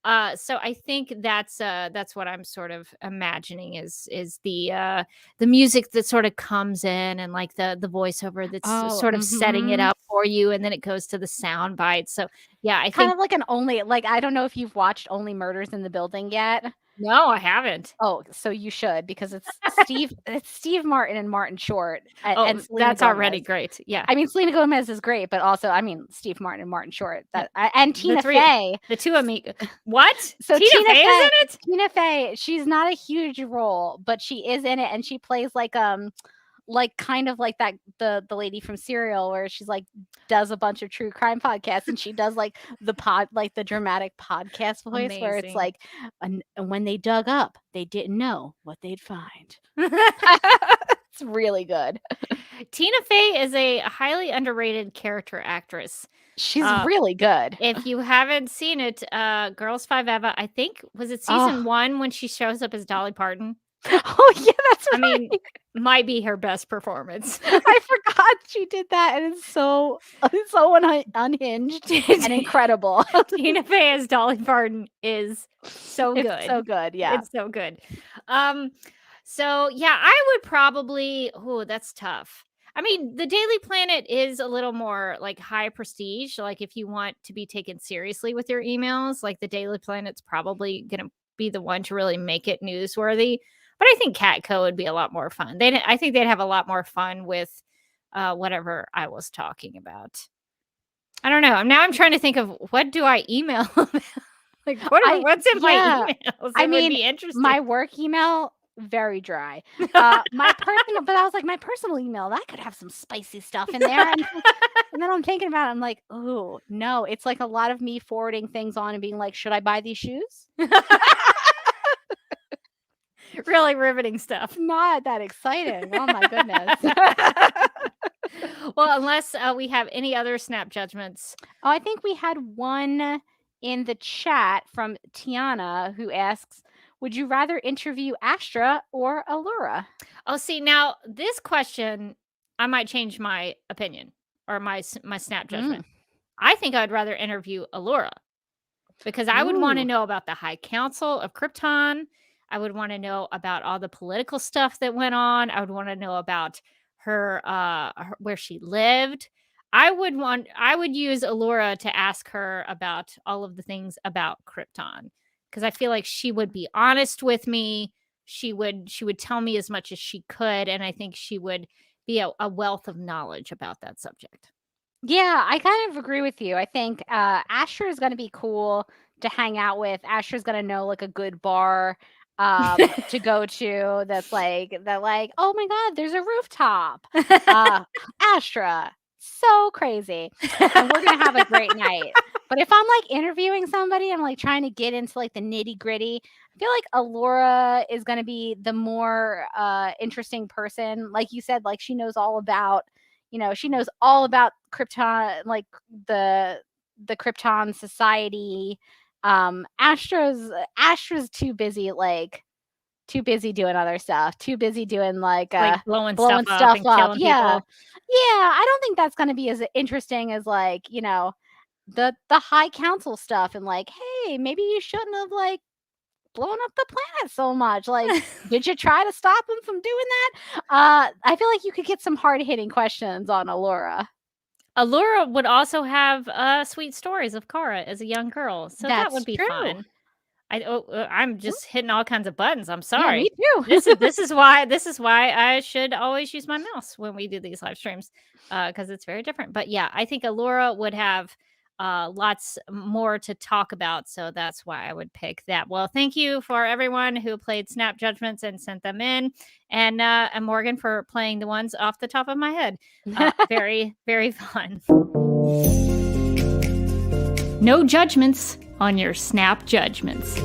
So I think that's what I'm sort of imagining is the music that sort of comes in, and like the voiceover that's sort of setting it up for you, and then it goes to the sound bites. So yeah, I kind think of like I don't know if you've watched Only Murders in the Building yet. No, I haven't. Oh, so you should, because it's Steve Martin and Martin Short. And that's Gomez. Already great. Yeah. I mean, Selena Gomez is great, but also, Steve Martin and Martin Short. And Tina Fey. The two amigos. What? So Tina Fey is in it? Tina Fey, she's not a huge role, but she is in it, and she plays like kind of like that the lady from Serial, where she's like does a bunch of true crime podcasts, and she does like the dramatic podcast voice. Amazing. Where it's like, and when they dug up, they didn't know what they'd find. It's really good. Tina Fey is a highly underrated character actress. She's really good. If you haven't seen it, Girls 5 Eva, I think, was it season 1 when she shows up as Dolly Parton? Oh yeah, that's right. I mean, might be her best performance. I forgot she did that, and it's so unhinged and incredible. Tina Fey as Dolly Parton is so good. It's so good, yeah. It's so good. So yeah, I would probably. Oh, that's tough. I mean, the Daily Planet is a little more like high prestige. Like if you want to be taken seriously with your emails, like the Daily Planet's probably going to be the one to really make it newsworthy. But I think Catco would be a lot more fun. I think they'd have a lot more fun with whatever I was talking about. I don't know. Now I'm trying to think of, what do I email? Like what's in my emails? It would be interesting. My work email, very dry. My personal, but I was like, my personal email, that could have some spicy stuff in there. And then I'm thinking about it. I'm like, oh no, it's like a lot of me forwarding things on and being like, should I buy these shoes? Really riveting stuff. Not that exciting. Oh my goodness. Well, unless we have any other snap judgments. Oh, I think we had one in the chat from Tiana, who asks, would you rather interview Astra or Allura? Oh, see, now this question, I might change my opinion or my snap judgment. I think I'd rather interview Allura because I would want to Ooh. know about the High Council of Krypton. I would want to know about all the political stuff that went on. I would want to know about her where she lived. I would use Allura to ask her about all of the things about Krypton because I feel like she would be honest with me. She would tell me as much as she could, and I think she would be a wealth of knowledge about that subject. Yeah, I kind of agree with you. I think Asher is going to be cool to hang out with. Asher's going to know like a good bar to go to that's like, oh my God, there's a rooftop. Astra, so crazy. And we're going to have a great night. But if I'm like interviewing somebody, I'm like trying to get into like the nitty gritty. I feel like Allura is going to be the more interesting person. Like you said, like she knows all about, she knows all about Krypton, like the Krypton society. Astra's too busy doing other stuff, too busy doing like blowing stuff stuff and up. killing Yeah. people. Yeah, I don't think that's going to be as interesting as like, the High Council stuff and like, hey, maybe you shouldn't have like blown up the planet so much. Like, did you try to stop him from doing that? I feel like you could get some hard-hitting questions on Allura. Allura would also have sweet stories of Kara as a young girl, so that That's would be true. fun. I'm just hitting all kinds of buttons. I'm Yeah, sorry. me too. This is why I should always use my mouse when we do these live streams because it's very different. But yeah, I think Allura would have lots more to talk about, so that's why I would pick that. Well, thank you for everyone who played Snap Judgments and sent them in, and Morgan for playing the ones off the top of my head. Very, very fun. No judgments on your Snap Judgments.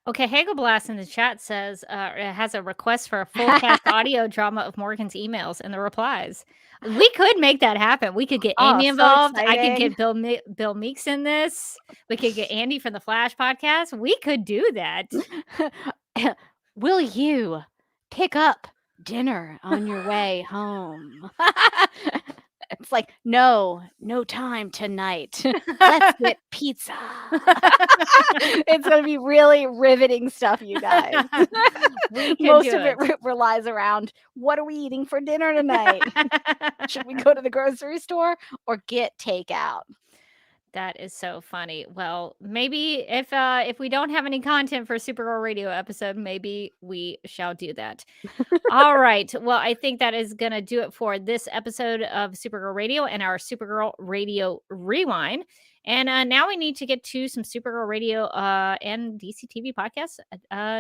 Okay, Hagelblast in the chat says it has a request for a full cast audio drama of Morgan's emails and the replies. We could make that happen. We could get Amy so involved. I could exciting. get Bill Meeks in this. We could get Andy from the Flash podcast. We could do that. Will you pick up dinner on your way home? It's like, no time tonight. Let's get pizza. It's going to be really riveting stuff, you guys. Most of it relies around, what are we eating for dinner tonight? Should we go to the grocery store or get takeout? That is so funny. Well, maybe if we don't have any content for Supergirl Radio episode, maybe we shall do that. All right. Well, I think that is going to do it for this episode of Supergirl Radio and our Supergirl Radio Rewind. And now we need to get to some Supergirl Radio and DC TV podcast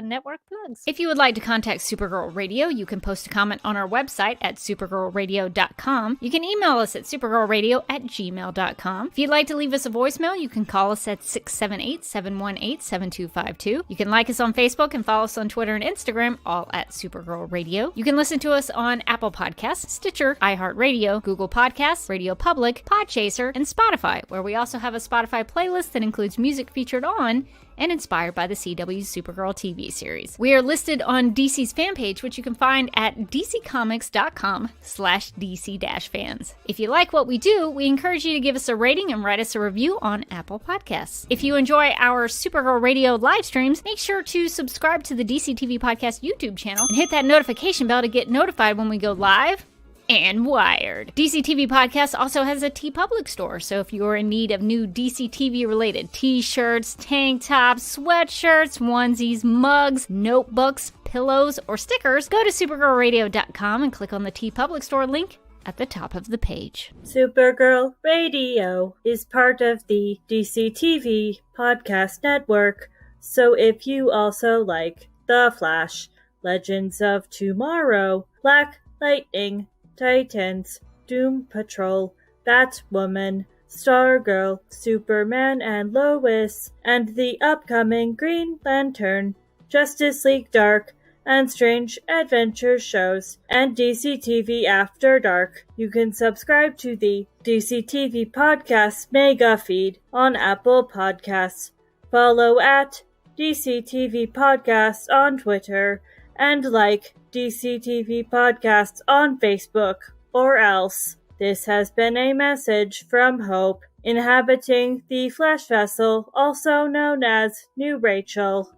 network plugs. If you would like to contact Supergirl Radio, you can post a comment on our website at supergirlradio.com. You can email us at supergirlradio@gmail.com. If you'd like to leave us a voicemail, you can call us at 678-718-7252. You can like us on Facebook and follow us on Twitter and Instagram, all at Supergirl Radio. You can listen to us on Apple Podcasts, Stitcher, iHeartRadio, Google Podcasts, Radio Public, Podchaser, and Spotify, where we also have a Spotify playlist that includes music featured on and inspired by the CW's Supergirl TV series. We are listed on DC's fan page, which you can find at dccomics.com/DC-fans. If you like what we do, we encourage you to give us a rating and write us a review on Apple Podcasts. If you enjoy our Supergirl Radio live streams, make sure to subscribe to the DC TV Podcast YouTube channel and hit that notification bell to get notified when we go live and wired. DC TV Podcast also has a TeePublic store, so if you're in need of new DC TV related t-shirts, tank tops, sweatshirts, onesies, mugs, notebooks, pillows, or stickers, go to supergirlradio.com and click on the TeePublic store link at the top of the page. Supergirl Radio is part of the DC TV Podcast Network, so if you also like The Flash, Legends of Tomorrow, Black Lightning, Titans, Doom Patrol, Batwoman, Stargirl, Superman and Lois, and the upcoming Green Lantern, Justice League Dark, and Strange Adventure shows, and DCTV After Dark. You can subscribe to the DCTV Podcast Mega Feed on Apple Podcasts. Follow at DCTV Podcasts on Twitter, and like DCTV Podcasts on Facebook, or else. This has been a message from Hope, inhabiting the Flash vessel, also known as New Rachel.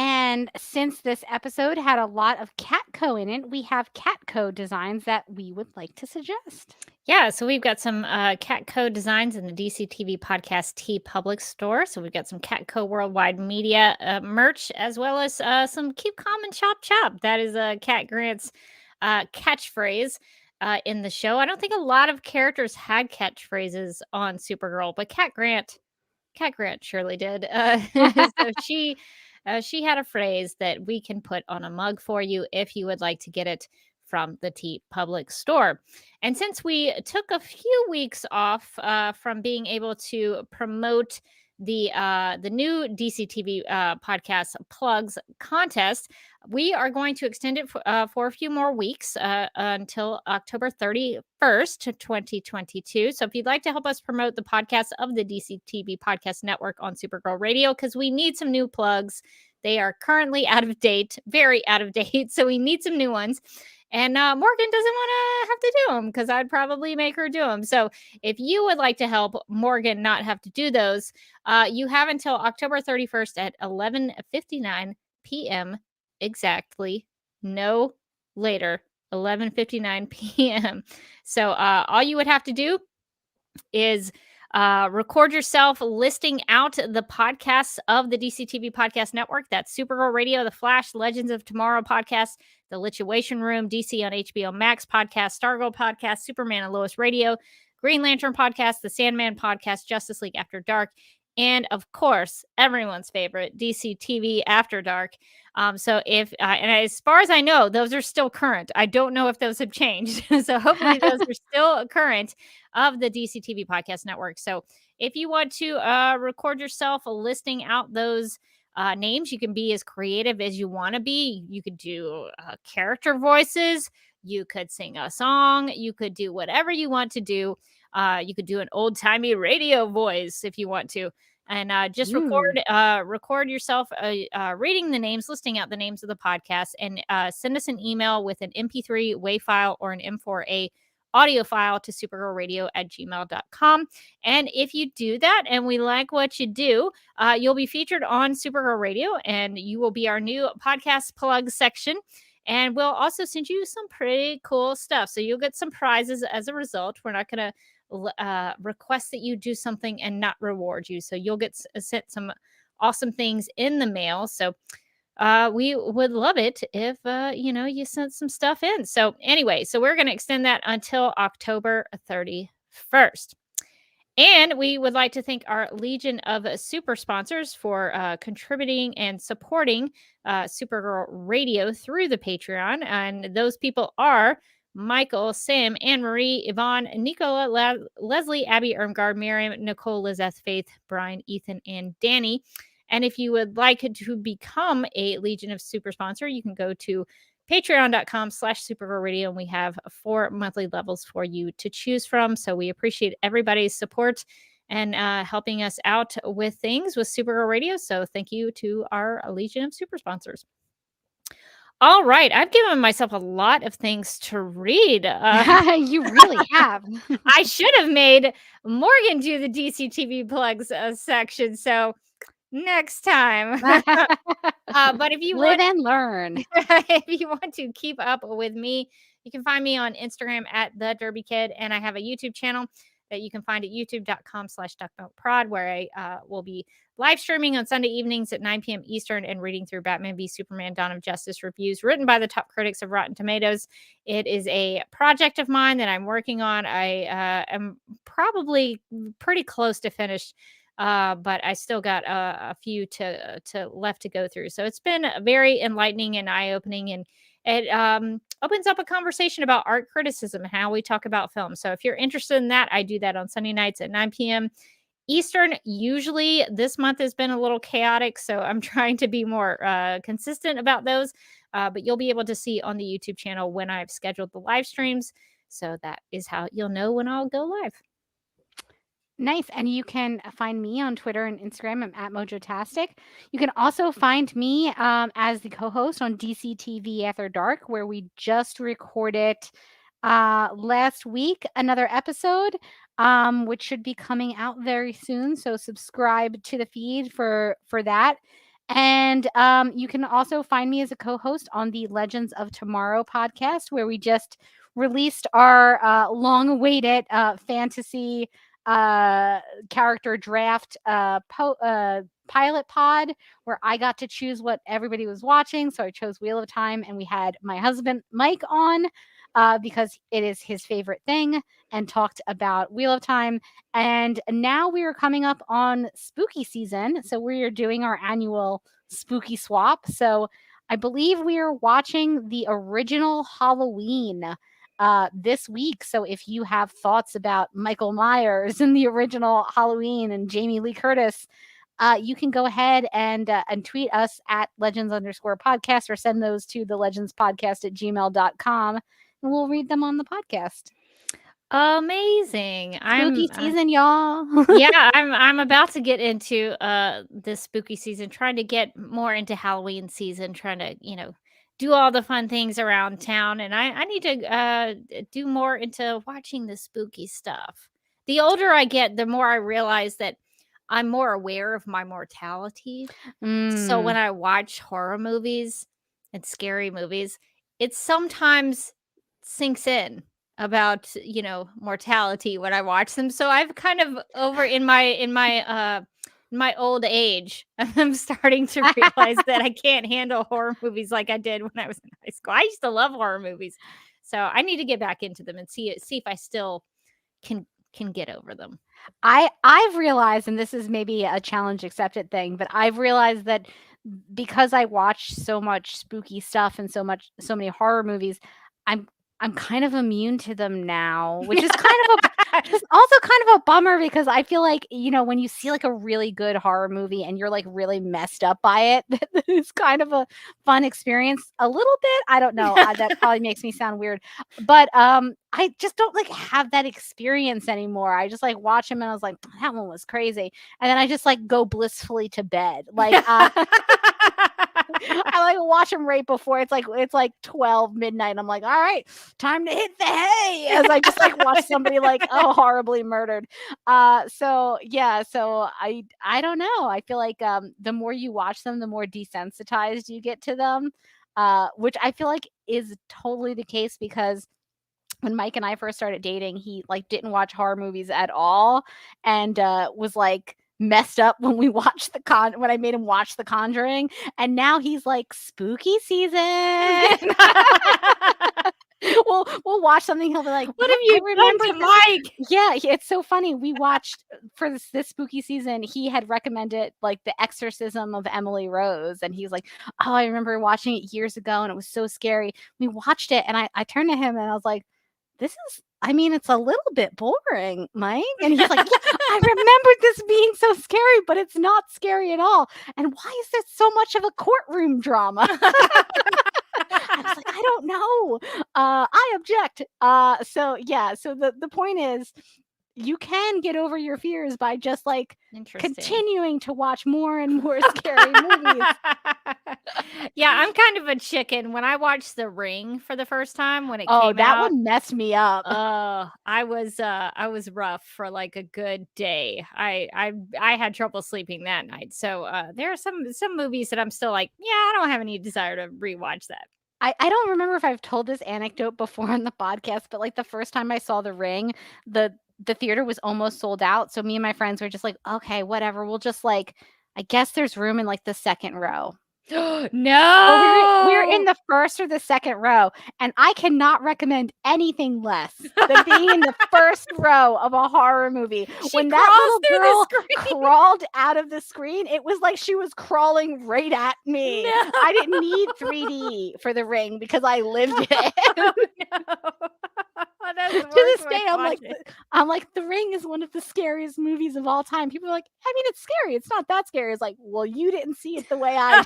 And since this episode had a lot of Catco in it, we have Catco designs that we would like to suggest. Yeah, so we've got some Catco designs in the DCTV Podcast T Public Store. So we've got some Catco Worldwide Media merch, as well as some Keep Calm and Chop Chop. That is Cat Grant's catchphrase in the show. I don't think a lot of characters had catchphrases on Supergirl, but Cat Grant surely did. So she had a phrase that we can put on a mug for you if you would like to get it from the T Public Store. And since we took a few weeks off from being able to promote the new DCTV podcast plugs contest, we are going to extend it for a few more weeks until October 31st, 2022. So if you'd like to help us promote the podcast of the DCTV Podcast Network on Supergirl Radio, because we need some new plugs. They are currently out of date, very out of date. So we need some new ones. And Morgan doesn't want to have to do them because I'd probably make her do them. So if you would like to help Morgan not have to do those, you have until October 31st at 11:59 p.m. exactly. No later, 11:59 p.m. So all you would have to do is record yourself listing out the podcasts of the DCTV Podcast Network. That's Supergirl Radio, The Flash, Legends of Tomorrow podcast, The Lituation Room, DC on HBO Max podcast, Stargirl podcast, Superman and Lois Radio, Green Lantern podcast, The Sandman podcast, Justice League After Dark, and of course, everyone's favorite, DCTV After Dark. So if, and as far as I know, those are still current. I don't know if those have changed. So hopefully those are still current of the DCTV Podcast Network. So if you want to record yourself listing out those names, you can be as creative as you want to be. You could do character voices. You could sing a song. You could do whatever you want to do. You could do an old-timey radio voice if you want to. And just record yourself reading the names, listing out the names of the podcast, and send us an email with an MP3 WAV file or an M4A audio file to supergirlradio@gmail.com. And if you do that and we like what you do, you'll be featured on Supergirl Radio, and you will be our new podcast plug section. And we'll also send you some pretty cool stuff. So you'll get some prizes as a result. We're not going to request that you do something and not reward you. So you'll get sent some awesome things in the mail. So we would love it if, you sent some stuff in. So anyway, so we're going to extend that until October 31st. And we would like to thank our Legion of Super sponsors for contributing and supporting Supergirl Radio through the Patreon. And those people are Michael, Sam, Anne-Marie, Yvonne, Nicola, Leslie, Abby, Irmgard, Miriam, Nicole, Lizeth, Faith, Brian, Ethan, and Danny. And if you would like to become a Legion of Super sponsor, you can go to patreon.com/Supergirl Radio, and we have 4 monthly levels for you to choose from. So we appreciate everybody's support and helping us out with things with Supergirl Radio. So thank you to our Legion of Super sponsors. All right. I've given myself a lot of things to read. You really have. I should have made Morgan do the DCTV plugs section. So next time. But if you live and learn, if you want to keep up with me, you can find me on Instagram at the Derby Kid, and I have a YouTube channel that you can find at youtube.com/duckmilkprod, where I will be live streaming on Sunday evenings at 9 p.m. Eastern and reading through Batman v Superman Dawn of Justice reviews written by the top critics of Rotten Tomatoes. It is a project of mine that I'm working on. I am probably pretty close to finished, but I still got a few to left to go through. So it's been very enlightening and eye-opening, and it opens up a conversation about art criticism and how we talk about film. So if you're interested in that, I do that on Sunday nights at 9 p.m. Eastern. Usually this month has been a little chaotic, so I'm trying to be more consistent about those. But you'll be able to see on the YouTube channel when I've scheduled the live streams. So that is how you'll know when I'll go live. Nice. And you can find me on Twitter and Instagram. I'm at Mojotastic. You can also find me as the co-host on DCTV After Dark, where we just recorded last week another episode, which should be coming out very soon. So subscribe to the feed for that. And you can also find me as a co-host on the Legends of Tomorrow podcast, where we just released our long-awaited fantasy character draft pilot pod, where I got to choose what everybody was watching. So I chose Wheel of Time, and we had my husband Mike on because it is his favorite thing, and talked about Wheel of Time. And now we are coming up on spooky season, so we are doing our annual spooky swap. So I believe we are watching the original Halloween this week. So if you have thoughts about Michael Myers and the original Halloween and Jamie Lee Curtis, you can go ahead and tweet us at legends_podcast, or send those to the legendspodcast@gmail.com, and we'll read them on the podcast. Amazing. Spooky season, y'all. Yeah, I'm about to get into this spooky season, trying to get more into Halloween season, trying to, do all the fun things around town. And I need to do more into watching the spooky stuff. The older I get, the more I realize that I'm more aware of my mortality. So when I watch horror movies and scary movies, it sometimes sinks in about, mortality when I watch them. So I've kind of in my old age, I'm starting to realize that I can't handle horror movies like I did when I was in high school. I used to love horror movies. So I need to get back into them and see if I still can get over them. I've realized, and this is maybe a challenge accepted thing, but I've realized that because I watch so much spooky stuff and so many horror movies, I'm kind of immune to them now, which is also kind of a bummer, because I feel like, when you see like a really good horror movie and you're like really messed up by it, it's kind of a fun experience a little bit. I don't know. That probably makes me sound weird, but I just don't like have that experience anymore. I just like watch them and I was like, that one was crazy. And then I just like go blissfully to bed. Like, I like watch them right before it's like 12 midnight. I'm like, all right, time to hit the hay, as I just like watch somebody like horribly murdered. So I don't know. I feel like the more you watch them, the more desensitized you get to them, which I feel like is totally the case, because when Mike and I first started dating, he like didn't watch horror movies at all, and was like messed up when we watched when I made him watch The Conjuring, and now he's like, spooky season. We'll watch something, he'll be like, what have you done to Mike? Yeah, it's so funny. We watched for this spooky season, he had recommended like The Exorcism of Emily Rose, and he's like, oh, I remember watching it years ago and it was so scary. We watched it, and I turned to him and I was like, it's a little bit boring, Mike. And he's like, yeah, I remembered this being so scary, but it's not scary at all. And why is there so much of a courtroom drama? I was like, I don't know. I object. So the point is, you can get over your fears by just like continuing to watch more and more scary movies. Yeah, I'm kind of a chicken. When I watched The Ring for the first time when it came out, that one messed me up. I was rough for like a good day. I had trouble sleeping that night. So there are some movies that I'm still like, yeah, I don't have any desire to rewatch that. I don't remember if I've told this anecdote before on the podcast, but like the first time I saw The Ring, the theater was almost sold out. So me and my friends were just like, okay, whatever. We'll just like, I guess there's room in like the second row. No, we're in the first or the second row, and I cannot recommend anything less than being in the first row of a horror movie. When that little girl crawled out of the screen, it was like she was crawling right at me. No. I didn't need 3D for The Ring because I lived it. Oh, no. To this day, I'm like, I'm like, The Ring is one of the scariest movies of all time. People are like, I mean, it's scary. It's not that scary. It's like, well, you didn't see it the way I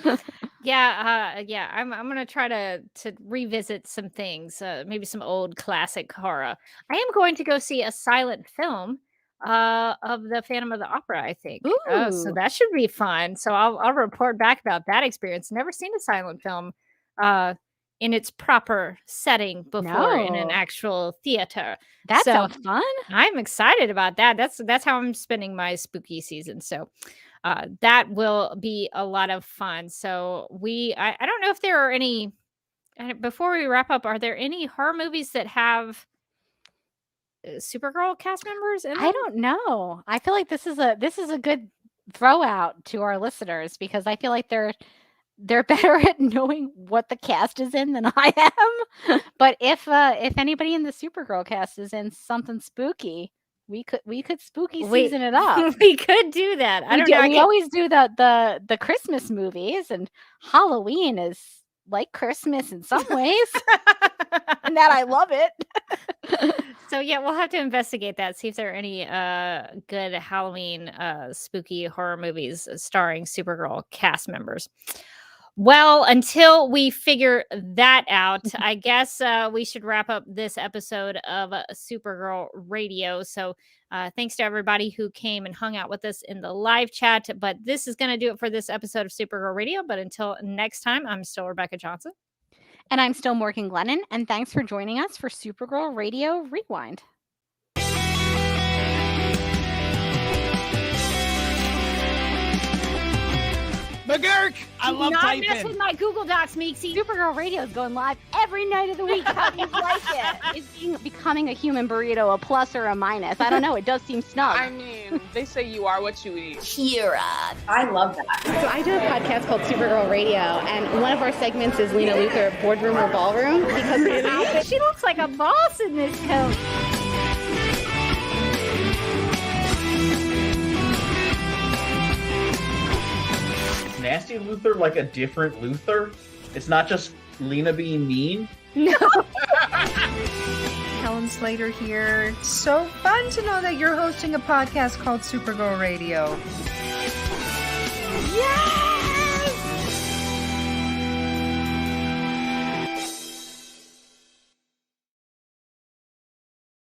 did. Yeah, I'm gonna try to revisit some things, maybe some old classic horror. I am going to go see a silent film of the Phantom of the Opera, I think. So Ooh. that should be fun. So I'll report back about that experience. Never seen a silent film in its proper setting before in an No. actual theater. That So sounds fun. I'm excited about that. That's how I'm spending my spooky season. So that will be a lot of fun. So I don't know if there are any before we wrap up, are there any horror movies that have Supergirl cast members in them? I don't know. I feel like this is a good throw out to our listeners because I feel like they're better at knowing what the cast is in than I am. But if anybody in the Supergirl cast is in something spooky, we could spooky season it up. We could do that. I don't know. We always do the Christmas movies, and Halloween is like Christmas in some ways. And that I love it. So yeah, we'll have to investigate that, see if there are any good Halloween spooky horror movies starring Supergirl cast members. Well, until we figure that out, I guess we should wrap up this episode of Supergirl Radio. So thanks to everybody who came and hung out with us in the live chat. But this is going to do it for this episode of Supergirl Radio. But until next time, I'm still Rebecca Johnson. And I'm still Morgan Glennon. And thanks for joining us for Supergirl Radio Rewind. McGurk! I love Not typing. mess with my Google Docs, Meeksy. Supergirl Radio is going live every night of the week. How do you like it? Is becoming a human burrito a plus or a minus? I don't know. It does seem snug. I mean, they say you are what you eat. Kira. I love that. So I do a podcast called Supergirl Radio, and one of our segments is Lena Luthor, Boardroom or Ballroom, because her outfit, She looks like a boss in this coat. Nasty Luthor like a different Luthor? It's not just Lena being mean? No. Helen Slater here. So fun to know that you're hosting a podcast called Supergirl Radio.